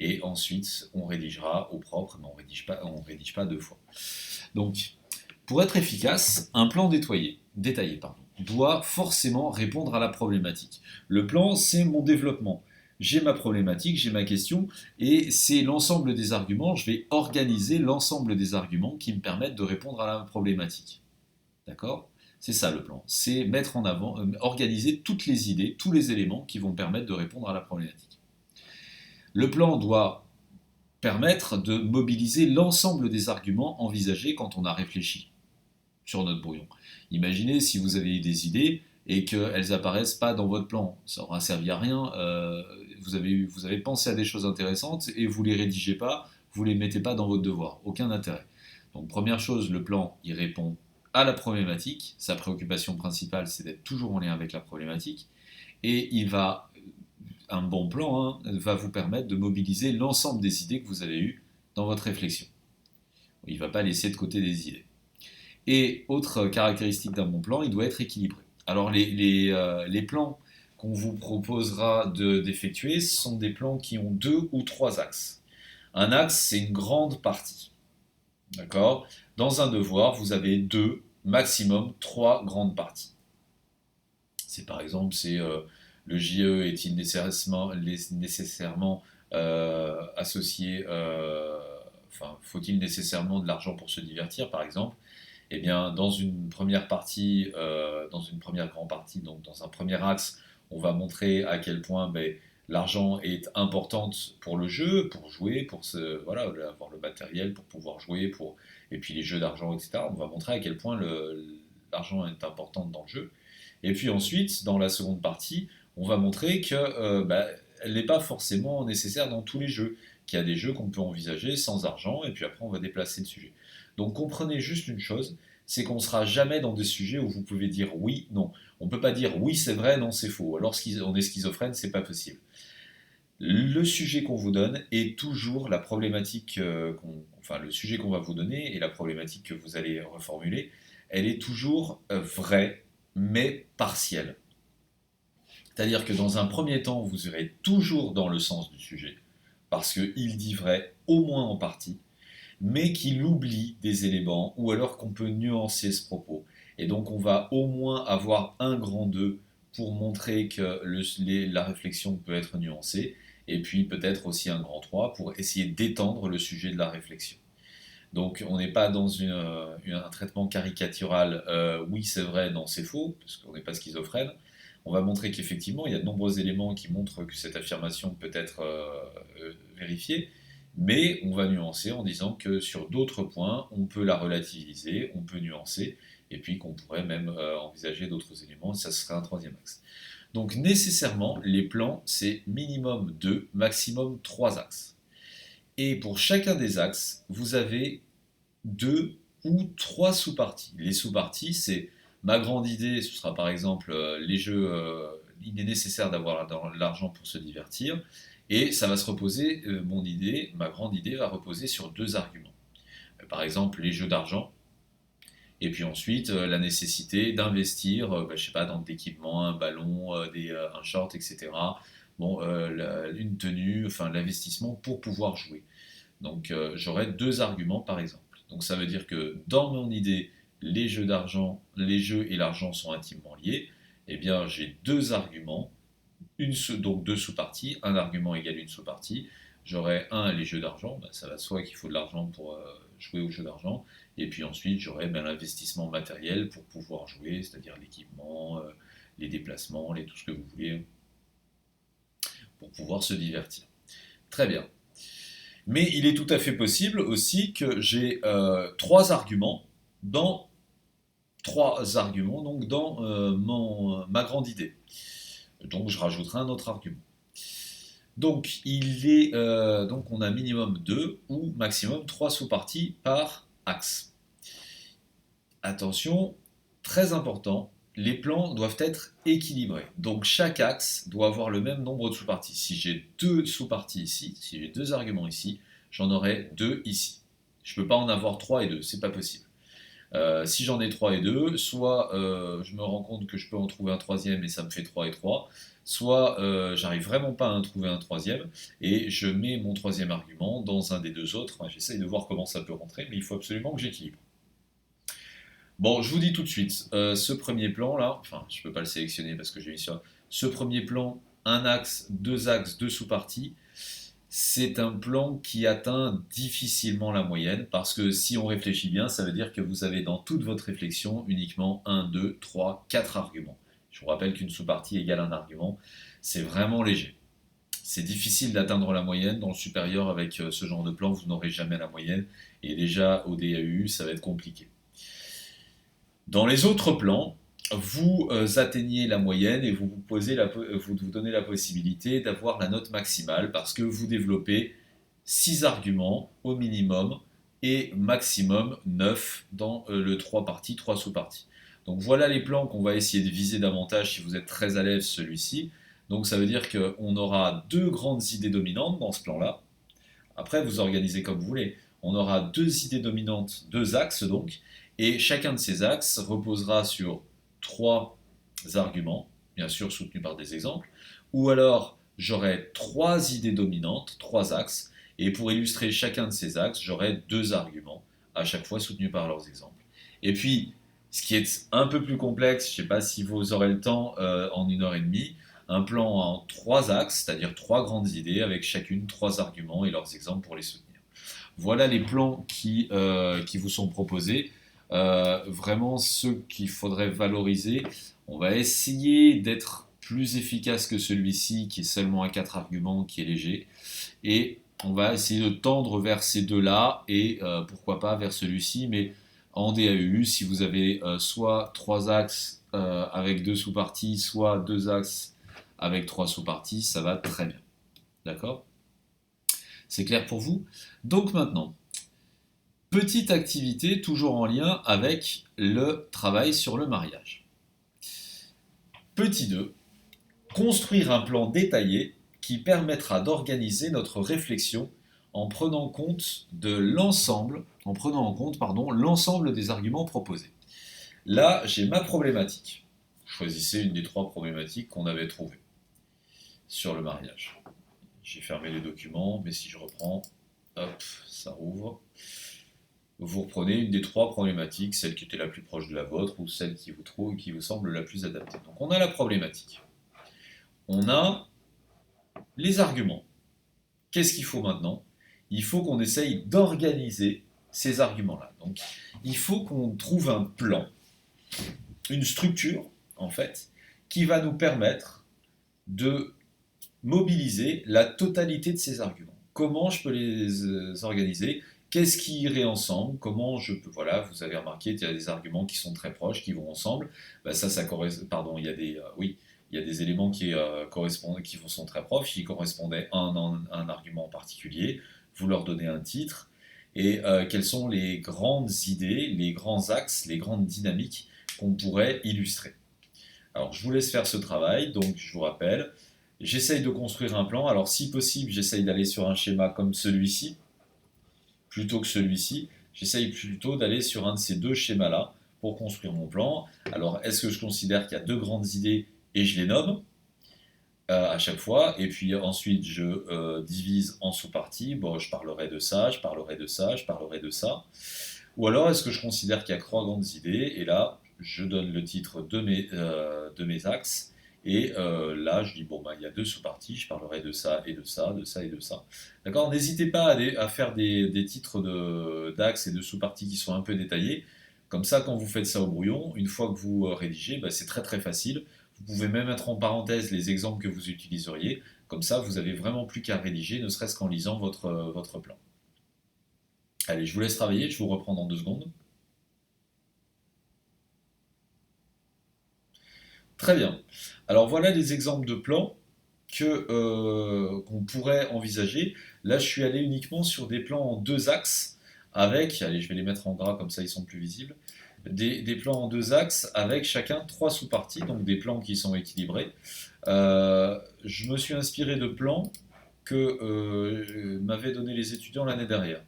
Et ensuite, on rédigera au propre, mais on ne rédige pas 2 fois. Donc, pour être efficace, un plan détaillé doit forcément répondre à la problématique. Le plan, c'est mon développement. J'ai ma problématique, j'ai ma question, et c'est l'ensemble des arguments, je vais organiser l'ensemble des arguments qui me permettent de répondre à la problématique. D'accord? C'est ça le plan. C'est mettre en avant, organiser toutes les idées, tous les éléments qui vont permettre de répondre à la problématique. Le plan doit permettre de mobiliser l'ensemble des arguments envisagés quand on a réfléchi sur notre brouillon. Imaginez si vous avez eu des idées et qu'elles apparaissent pas dans votre plan. Ça aura servi à rien. Vous avez pensé à des choses intéressantes et vous les rédigez pas, vous les mettez pas dans votre devoir. Aucun intérêt. Donc première chose, le plan, il répond à la problématique. Sa préoccupation principale, c'est d'être toujours en lien avec la problématique. Et un bon plan va vous permettre de mobiliser l'ensemble des idées que vous avez eues dans votre réflexion. Il ne va pas laisser de côté des idées. Et autre caractéristique d'un bon plan, il doit être équilibré. Alors les plans qu'on vous proposera d'effectuer sont des plans qui ont 2 ou 3 axes. Un axe, c'est une grande partie. D'accord? Dans un devoir, vous avez 2, maximum 3 grandes parties. C'est par exemple, le JE est-il nécessairement associé, faut-il nécessairement de l'argent pour se divertir, par exemple? Eh bien, dans une première partie, dans une première grande partie, donc dans un premier axe, on va montrer à quel point l'argent est importante pour le jeu, pour jouer, voilà, avoir le matériel pour pouvoir jouer, et puis les jeux d'argent, etc. On va montrer à quel point l'argent est important dans le jeu. Et puis ensuite, dans la seconde partie, on va montrer qu'elle n'est pas forcément nécessaire dans tous les jeux, qu'il y a des jeux qu'on peut envisager sans argent, et puis après on va déplacer le sujet. Donc comprenez juste une chose, c'est qu'on ne sera jamais dans des sujets où vous pouvez dire oui, non. On ne peut pas dire oui c'est vrai, non c'est faux. Alors on est schizophrène, c'est pas possible. Le sujet qu'on vous donne est toujours la problématique, le sujet qu'on va vous donner et la problématique que vous allez reformuler, elle est toujours vraie, mais partielle. C'est-à-dire que dans un premier temps, vous irez toujours dans le sens du sujet, parce qu'il dit vrai au moins en partie, mais qu'il oublie des éléments, ou alors qu'on peut nuancer ce propos. Et donc on va au moins avoir un grand 2 pour montrer que la réflexion peut être nuancée, et puis peut-être aussi un grand 3 pour essayer d'étendre le sujet de la réflexion. Donc on n'est pas dans un traitement caricatural, oui c'est vrai, non c'est faux, parce qu'on n'est pas schizophrène. On va montrer qu'effectivement il y a de nombreux éléments qui montrent que cette affirmation peut être vérifiée, mais on va nuancer en disant que sur d'autres points, on peut la relativiser, on peut nuancer, et puis qu'on pourrait même envisager d'autres éléments, ça serait un troisième axe. Donc nécessairement, les plans, c'est minimum 2, maximum 3 axes. Et pour chacun des axes, vous avez 2 ou 3 sous-parties. Les sous-parties, c'est ma grande idée, ce sera par exemple les jeux, il est nécessaire d'avoir de l'argent pour se divertir. Et ça va se reposer, ma grande idée va reposer sur 2 arguments. Par exemple, les jeux d'argent, et puis ensuite la nécessité d'investir, je sais pas, dans de l'équipement, un ballon, un short, etc. Bon, une tenue, enfin l'investissement pour pouvoir jouer. Donc j'aurai 2 arguments par exemple. Donc ça veut dire que dans mon idée, les jeux et l'argent sont intimement liés. Eh bien j'ai 2 arguments, donc 2 sous-parties, un argument égale une sous-partie. J'aurai les jeux d'argent, ça va de soi qu'il faut de l'argent pour jouer aux jeux d'argent. Et puis ensuite j'aurai l'investissement matériel pour pouvoir jouer, c'est-à-dire l'équipement, les déplacements, tout ce que vous voulez, pour pouvoir se divertir. Très bien. Mais il est tout à fait possible aussi que j'ai 3 arguments donc dans ma grande idée. Donc je rajouterai un autre argument. Donc on a minimum 2 ou maximum 3 sous-parties par axe. Attention, très important, les plans doivent être équilibrés. Donc chaque axe doit avoir le même nombre de sous-parties. Si j'ai 2 sous-parties ici, si j'ai 2 arguments ici, j'en aurai 2 ici. Je ne peux pas en avoir 3 et 2, c'est pas possible. Si j'en ai 3 et 2, soit je me rends compte que je peux en trouver un troisième et ça me fait 3 et 3, soit j'arrive vraiment pas à en trouver un troisième et je mets mon troisième argument dans un des 2 autres. Enfin, j'essaye de voir comment ça peut rentrer, mais il faut absolument que j'équilibre. Bon, je vous dis tout de suite, ce premier plan là, enfin je peux pas le sélectionner parce que j'ai mis sur ce premier plan, un axe, 2 axes, 2 sous-parties. c'est un plan qui atteint difficilement la moyenne, parce que si on réfléchit bien, ça veut dire que vous avez dans toute votre réflexion uniquement un, 2, 3, 4 arguments. Je vous rappelle qu'une sous-partie égale un argument, c'est vraiment léger. C'est difficile d'atteindre la moyenne. Dans le supérieur, avec ce genre de plan, vous n'aurez jamais la moyenne. Et déjà, au DAU, ça va être compliqué. Dans les autres plans, vous atteignez la moyenne et vous donnez la possibilité d'avoir la note maximale parce que vous développez 6 arguments au minimum et maximum 9 dans le 3 parties, 3 sous-parties. Donc voilà les plans qu'on va essayer de viser davantage si vous êtes très à l'aise celui-ci. Donc ça veut dire qu'on aura deux grandes idées dominantes dans ce plan-là. Après, vous organisez comme vous voulez. On aura deux idées dominantes, deux axes donc, et chacun de ces axes reposera sur trois arguments, bien sûr soutenus par des exemples, ou alors j'aurai trois idées dominantes, trois axes, et pour illustrer chacun de ces axes, j'aurai deux arguments, à chaque fois soutenus par leurs exemples. Et puis, ce qui est un peu plus complexe, je ne sais pas si vous aurez le temps en 1 heure et demie, un plan en trois axes, c'est-à-dire trois grandes idées avec chacune trois arguments et leurs exemples pour les soutenir. Voilà les plans qui vous sont proposés. Vraiment ceux qu'il faudrait valoriser. On va essayer d'être plus efficace que celui-ci qui est seulement à 4 arguments, qui est léger. Et on va essayer de tendre vers ces deux-là et pourquoi pas vers celui-ci, mais en DAU, si vous avez soit 3 axes avec 2 sous-parties, soit 2 axes avec 3 sous-parties, ça va très bien. D'accord? C'est clair pour vous? Donc maintenant, petite activité toujours en lien avec le travail sur le mariage. Petit 2, construire un plan détaillé qui permettra d'organiser notre réflexion en prenant en compte l'ensemble des arguments proposés. Là, j'ai ma problématique. Choisissez une des trois problématiques qu'on avait trouvées sur le mariage. J'ai fermé les documents, mais si je reprends, hop, ça rouvre. Vous reprenez une des trois problématiques, celle qui était la plus proche de la vôtre ou celle qui vous semble la plus adaptée. Donc on a la problématique. On a les arguments. Qu'est-ce qu'il faut maintenant? Il faut qu'on essaye d'organiser ces arguments-là. Donc il faut qu'on trouve un plan, une structure, en fait, qui va nous permettre de mobiliser la totalité de ces arguments. Comment je peux les organiser? Qu'est-ce qui irait ensemble? Comment je peux... Voilà, vous avez remarqué qu'il y a des arguments qui sont très proches, qui vont ensemble. Ben ça correspond... Pardon, il y a des... oui, il y a des éléments qui correspondent, qui sont très proches, qui correspondaient à un argument en particulier. Vous leur donnez un titre. Et quelles sont les grandes idées, les grands axes, les grandes dynamiques qu'on pourrait illustrer? Alors, je vous laisse faire ce travail. Donc, je vous rappelle, j'essaye de construire un plan. Alors, si possible, j'essaye d'aller sur un schéma comme celui-ci, plutôt que celui-ci. J'essaye plutôt d'aller sur un de ces deux schémas-là pour construire mon plan. Alors, est-ce que je considère qu'il y a deux grandes idées et je les nomme à chaque fois, et puis ensuite je divise en sous-parties. Bon, je parlerai de ça, je parlerai de ça, je parlerai de ça. Ou alors, est-ce que je considère qu'il y a trois grandes idées, et là, je donne le titre de mes axes, et là, je dis, bon, bah, il y a deux sous-parties, je parlerai de ça et de ça, de ça et de ça. D'accord? N'hésitez pas à faire des titres d'axes et de sous-parties qui sont un peu détaillés. Comme ça, quand vous faites ça au brouillon, une fois que vous rédigez, bah, c'est très très facile. Vous pouvez même mettre en parenthèse les exemples que vous utiliseriez. Comme ça, vous avez vraiment plus qu'à rédiger, ne serait-ce qu'en lisant votre plan. Allez, je vous laisse travailler, je vous reprends dans 2 secondes. Très bien. Alors voilà les exemples de plans qu'on pourrait envisager. Là, je suis allé uniquement sur des plans en deux axes avec, allez, je vais les mettre en gras comme ça ils sont plus visibles, des plans en deux axes avec chacun trois sous-parties, donc des plans qui sont équilibrés. Je me suis inspiré de plans que m'avaient donné les étudiants l'année dernière.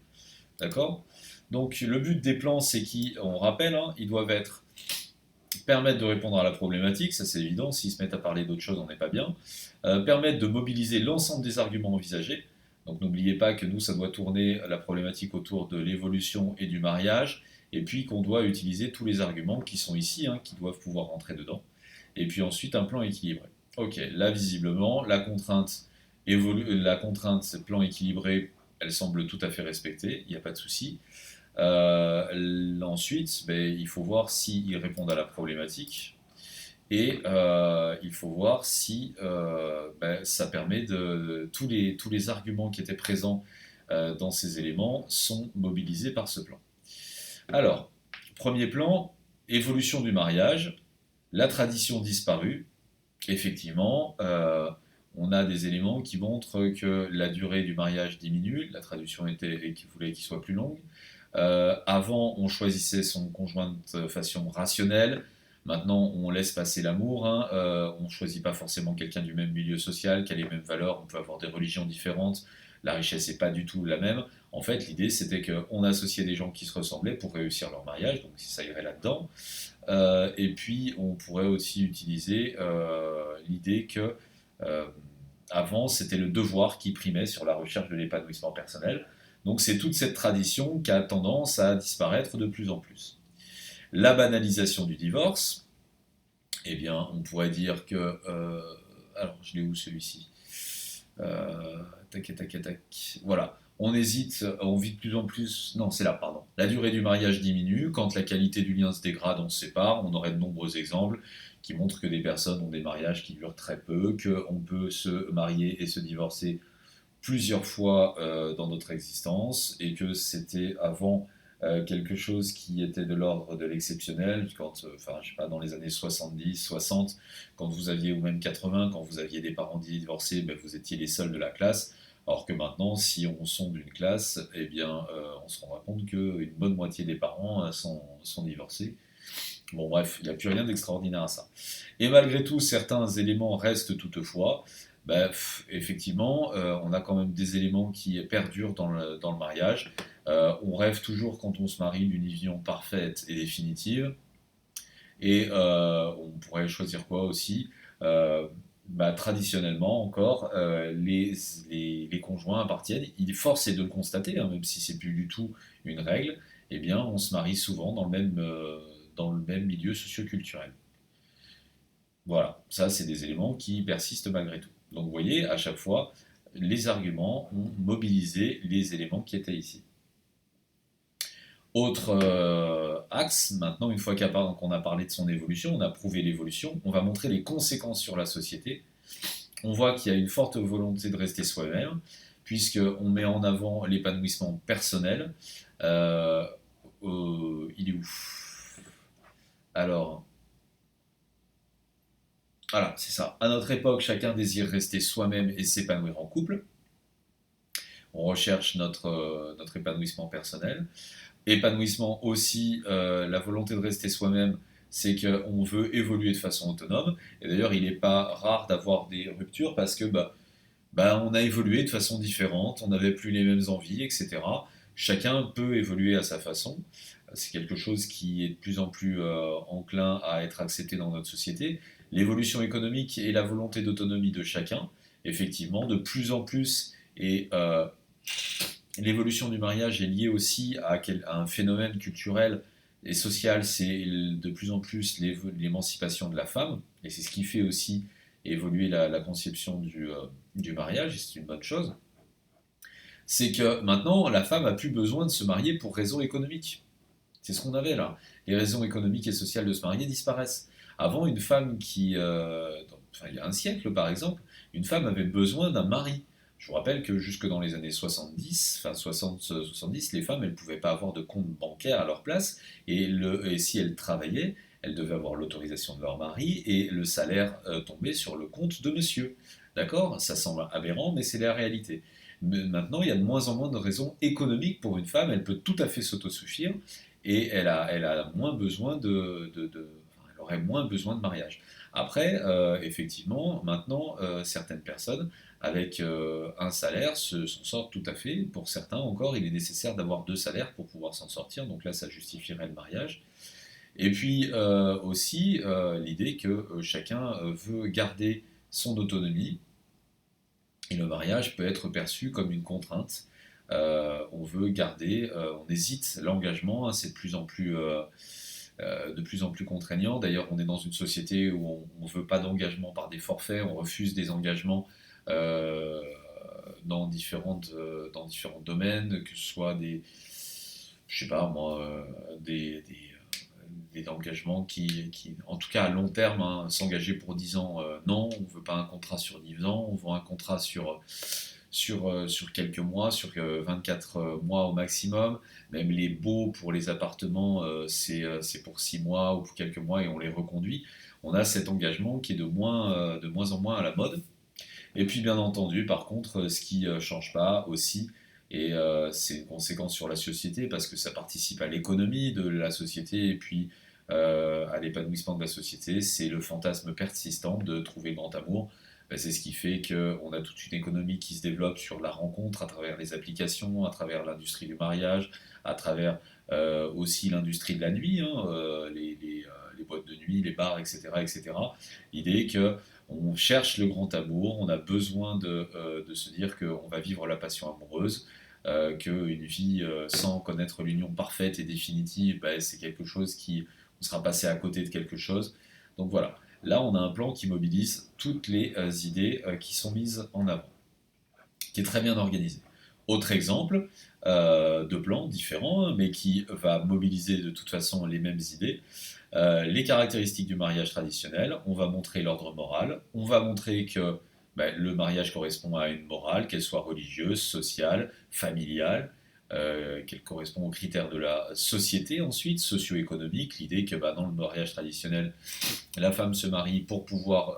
D'accord? Donc le but des plans, c'est qu'on rappelle, hein, ils doivent permettre de répondre à la problématique, ça c'est évident, s'ils se mettent à parler d'autre chose, on n'est pas bien. Permettre de mobiliser l'ensemble des arguments envisagés. Donc n'oubliez pas que nous, ça doit tourner la problématique autour de l'évolution et du mariage, et puis qu'on doit utiliser tous les arguments qui sont ici, hein, qui doivent pouvoir rentrer dedans. Et puis ensuite un plan équilibré. Ok, là visiblement, la contrainte La contrainte, ce plan équilibré, elle semble tout à fait respectée, il n'y a pas de souci. Ensuite, ben, il faut voir s'ils répondent à la problématique et il faut voir si ben, ça permet tous les arguments qui étaient présents dans ces éléments sont mobilisés par ce plan. Alors, premier plan, évolution du mariage, la tradition disparue. Effectivement, on a des éléments qui montrent que la durée du mariage diminue, la tradition était et qu'il voulait qu'il soit plus longue. Avant, on choisissait son conjoint de façon rationnelle. Maintenant, on laisse passer l'amour. Hein. On ne choisit pas forcément quelqu'un du même milieu social, qui a les mêmes valeurs. On peut avoir des religions différentes. La richesse n'est pas du tout la même. En fait, l'idée, c'était qu'on associait des gens qui se ressemblaient pour réussir leur mariage. Donc, ça irait là-dedans. Et puis, on pourrait aussi utiliser l'idée que euh, avant, c'était le devoir qui primait sur la recherche de l'épanouissement personnel. Donc, c'est toute cette tradition qui a tendance à disparaître de plus en plus. La banalisation du divorce, eh bien, on pourrait dire que. Alors, je l'ai où celui-ci Tac, tac, tac. Voilà. On hésite, on vit de plus en plus. Non, c'est là, pardon. La durée du mariage diminue. Quand la qualité du lien se dégrade, on se sépare. On aurait de nombreux exemples qui montrent que des personnes ont des mariages qui durent très peu, qu'on peut se marier et se divorcer plusieurs fois dans notre existence et que c'était avant quelque chose qui était de l'ordre de l'exceptionnel, quand, enfin, je sais pas, dans les années 70, 60, quand vous aviez, ou même 80, quand vous aviez des parents divorcés, ben, vous étiez les seuls de la classe, alors que maintenant, si on sonde une classe, eh bien, on se rendra compte qu'une bonne moitié des parents sont divorcés. Bon, bref, il n'y a plus rien d'extraordinaire à ça. Et malgré tout, certains éléments restent toutefois. Bah, effectivement, on a quand même des éléments qui perdurent dans le mariage. On rêve toujours, quand on se marie, d'une union parfaite et définitive. Et on pourrait choisir quoi aussi bah, traditionnellement encore, les conjoints appartiennent, il est forcé de le constater, hein, même si c'est plus du tout une règle, eh bien on se marie souvent dans le même milieu socioculturel. Voilà, ça c'est des éléments qui persistent malgré tout. Donc vous voyez, à chaque fois, les arguments ont mobilisé les éléments qui étaient ici. Autre axe, maintenant, une fois qu'on a parlé de son évolution, on a prouvé l'évolution, on va montrer les conséquences sur la société. On voit qu'il y a une forte volonté de rester soi-même, puisqu'on met en avant l'épanouissement personnel. Euh, il est où? Alors, voilà, c'est ça. À notre époque, chacun désire rester soi-même et s'épanouir en couple. On recherche notre épanouissement personnel. Épanouissement aussi, la volonté de rester soi-même, c'est qu'on veut évoluer de façon autonome. Et d'ailleurs, il n'est pas rare d'avoir des ruptures parce que on a évolué de façon différente, on n'avait plus les mêmes envies, etc. Chacun peut évoluer à sa façon. C'est quelque chose qui est de plus en plus enclin à être accepté dans notre société. L'évolution économique et la volonté d'autonomie de chacun, effectivement, de plus en plus, et l'évolution du mariage est liée aussi à un phénomène culturel et social, c'est de plus en plus l'émancipation de la femme, et c'est ce qui fait aussi évoluer la conception du mariage, et c'est une bonne chose. C'est que maintenant, la femme a plus besoin de se marier pour raisons économiques. C'est ce qu'on avait là. Les raisons économiques et sociales de se marier disparaissent. Avant, une femme enfin, il y a un siècle par exemple, une femme avait besoin d'un mari. Je vous rappelle que jusque dans les années 70, enfin 60-70, les femmes, elles ne pouvaient pas avoir de compte bancaire à leur place, et si elles travaillaient, elles devaient avoir l'autorisation de leur mari, et le salaire tombait sur le compte de monsieur. D'accord? Ça semble aberrant, mais c'est la réalité. Mais maintenant, il y a de moins en moins de raisons économiques pour une femme, elle peut tout à fait s'autosuffire, et elle a moins besoin enfin, elle aurait moins besoin de mariage. Après, effectivement, maintenant, certaines personnes avec un salaire s'en sortent tout à fait. Pour certains encore, il est nécessaire d'avoir deux salaires pour pouvoir s'en sortir, donc là, ça justifierait le mariage. Et puis aussi l'idée que chacun veut garder son autonomie, et le mariage peut être perçu comme une contrainte. On veut garder, on hésite, l'engagement, hein, c'est de plus en plus contraignant. D'ailleurs, on est dans une société où on ne veut pas d'engagement par des forfaits, on refuse des engagements euh, dans différents domaines, que ce soit je sais pas moi, des engagements en tout cas à long terme, hein, s'engager pour 10 ans, non, on ne veut pas un contrat sur 10 ans, on veut un contrat sur quelques mois, sur 24 mois au maximum. Même les baux pour les appartements, c'est pour 6 mois ou pour quelques mois et on les reconduit. On a cet engagement qui est de moins en moins à la mode. Et puis bien entendu, par contre, ce qui ne change pas aussi, et c'est une conséquence sur la société parce que ça participe à l'économie de la société et puis à l'épanouissement de la société, c'est le fantasme persistant de trouver le grand amour. Ben, c'est ce qui fait qu'on a toute une économie qui se développe sur la rencontre à travers les applications, à travers l'industrie du mariage, à travers aussi l'industrie de la nuit, hein, les boîtes de nuit, les bars, etc. etc. L'idée que on cherche le grand amour, on a besoin de se dire qu'on va vivre la passion amoureuse, qu'une vie sans connaître l'union parfaite et définitive, bah, c'est quelque chose qui, on sera passé à côté de quelque chose. Donc voilà, là on a un plan qui mobilise toutes les idées qui sont mises en avant, qui est très bien organisé. Autre exemple de plan différent, mais qui va mobiliser de toute façon les mêmes idées, les caractéristiques du mariage traditionnel, on va montrer l'ordre moral, on va montrer que ben, le mariage correspond à une morale, qu'elle soit religieuse, sociale, familiale, qu'elle correspond aux critères de la société ensuite, socio-économique, l'idée que ben, dans le mariage traditionnel, la femme se marie pour pouvoir...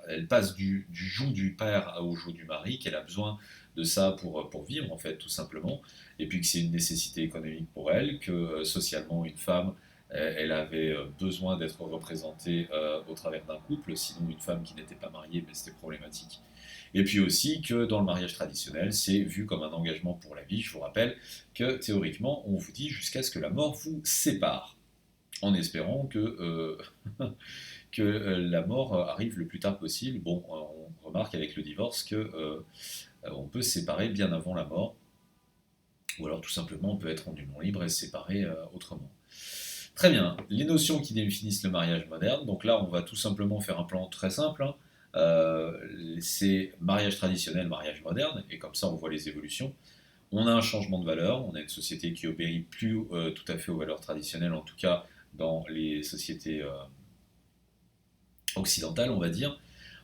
elle passe du joug du père au joug du mari, qu'elle a besoin de ça pour vivre en fait tout simplement, et puis que c'est une nécessité économique pour elle, que socialement une femme elle avait besoin d'être représentée au travers d'un couple, sinon une femme qui n'était pas mariée, mais c'était problématique. Et puis aussi que dans le mariage traditionnel, c'est vu comme un engagement pour la vie. Je vous rappelle que théoriquement, on vous dit jusqu'à ce que la mort vous sépare, en espérant que la mort arrive le plus tard possible. Bon, on remarque avec le divorce que on peut se séparer bien avant la mort, ou alors tout simplement on peut être en union libre et se séparer autrement. Très bien, les notions qui définissent le mariage moderne. Donc là, on va tout simplement faire un plan très simple, hein. C'est mariage traditionnel, mariage moderne, et comme ça on voit les évolutions. On a un changement de valeur, on a une société qui obéit plus tout à fait aux valeurs traditionnelles, en tout cas dans les sociétés occidentales, on va dire.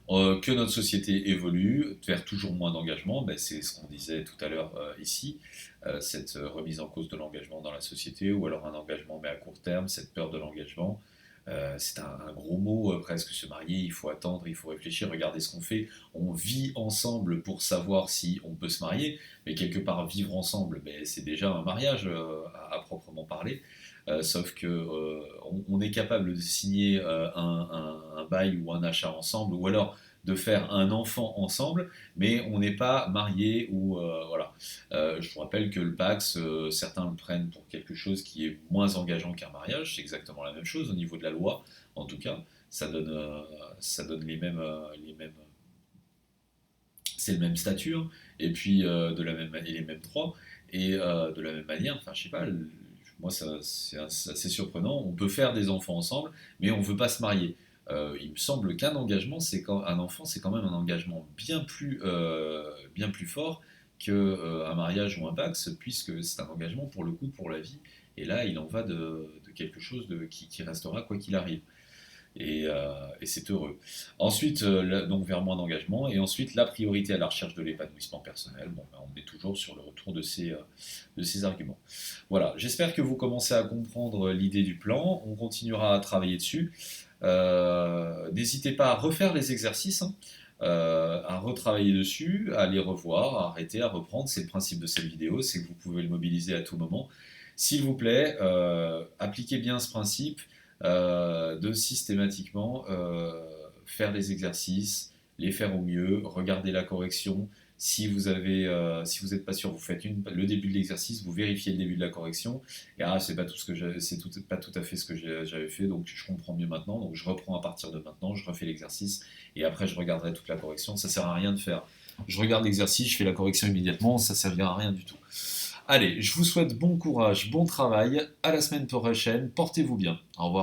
Que notre société évolue vers toujours moins d'engagement, ben c'est ce qu'on disait tout à l'heure ici, cette remise en cause de l'engagement dans la société, ou alors un engagement mais à court terme, cette peur de l'engagement. C'est un gros mot, presque se marier, il faut attendre, il faut réfléchir, regardez ce qu'on fait. On vit ensemble pour savoir si on peut se marier, mais quelque part vivre ensemble, ben, c'est déjà un mariage à proprement parler. Sauf que on est capable de signer un bail ou un achat ensemble, ou alors de faire un enfant ensemble, mais on n'est pas marié ou voilà. Je vous rappelle que le Pax, certains le prennent pour quelque chose qui est moins engageant qu'un mariage. C'est exactement la même chose au niveau de la loi, en tout cas. Ça donne les mêmes, c'est le même statut, hein, et puis et les mêmes droits, et de la même manière, enfin je sais pas, moi c'est assez surprenant, on peut faire des enfants ensemble, mais on veut pas se marier. Il me semble qu'un engagement, c'est quand un enfant, c'est quand même un engagement bien plus fort que un mariage ou un pax, puisque c'est un engagement pour le coup pour la vie. Et là, il en va de quelque chose qui restera quoi qu'il arrive et c'est heureux. Ensuite, donc vers moins d'engagement, et ensuite la priorité à la recherche de l'épanouissement personnel. Bon, ben, on est toujours sur le retour de ces arguments. Voilà, j'espère que vous commencez à comprendre l'idée du plan. On continuera à travailler dessus. N'hésitez pas à refaire les exercices, hein, à retravailler dessus, à les revoir, à arrêter, à reprendre. C'est le principe de cette vidéo, c'est que vous pouvez le mobiliser à tout moment. S'il vous plaît, appliquez bien ce principe de systématiquement faire les exercices, les faire au mieux, regarder la correction. Si vous n'êtes pas sûr, vous faites le début de l'exercice, vous vérifiez le début de la correction. Et c'est pas tout ce que pas tout à fait ce que j'avais fait, donc je comprends mieux maintenant. Donc je reprends à partir de maintenant, je refais l'exercice et après je regarderai toute la correction. Ça sert à rien de faire. Je regarde l'exercice, je fais la correction immédiatement, ça servira à rien du tout. Allez, je vous souhaite bon courage, bon travail, à la semaine prochaine, portez-vous bien. Au revoir.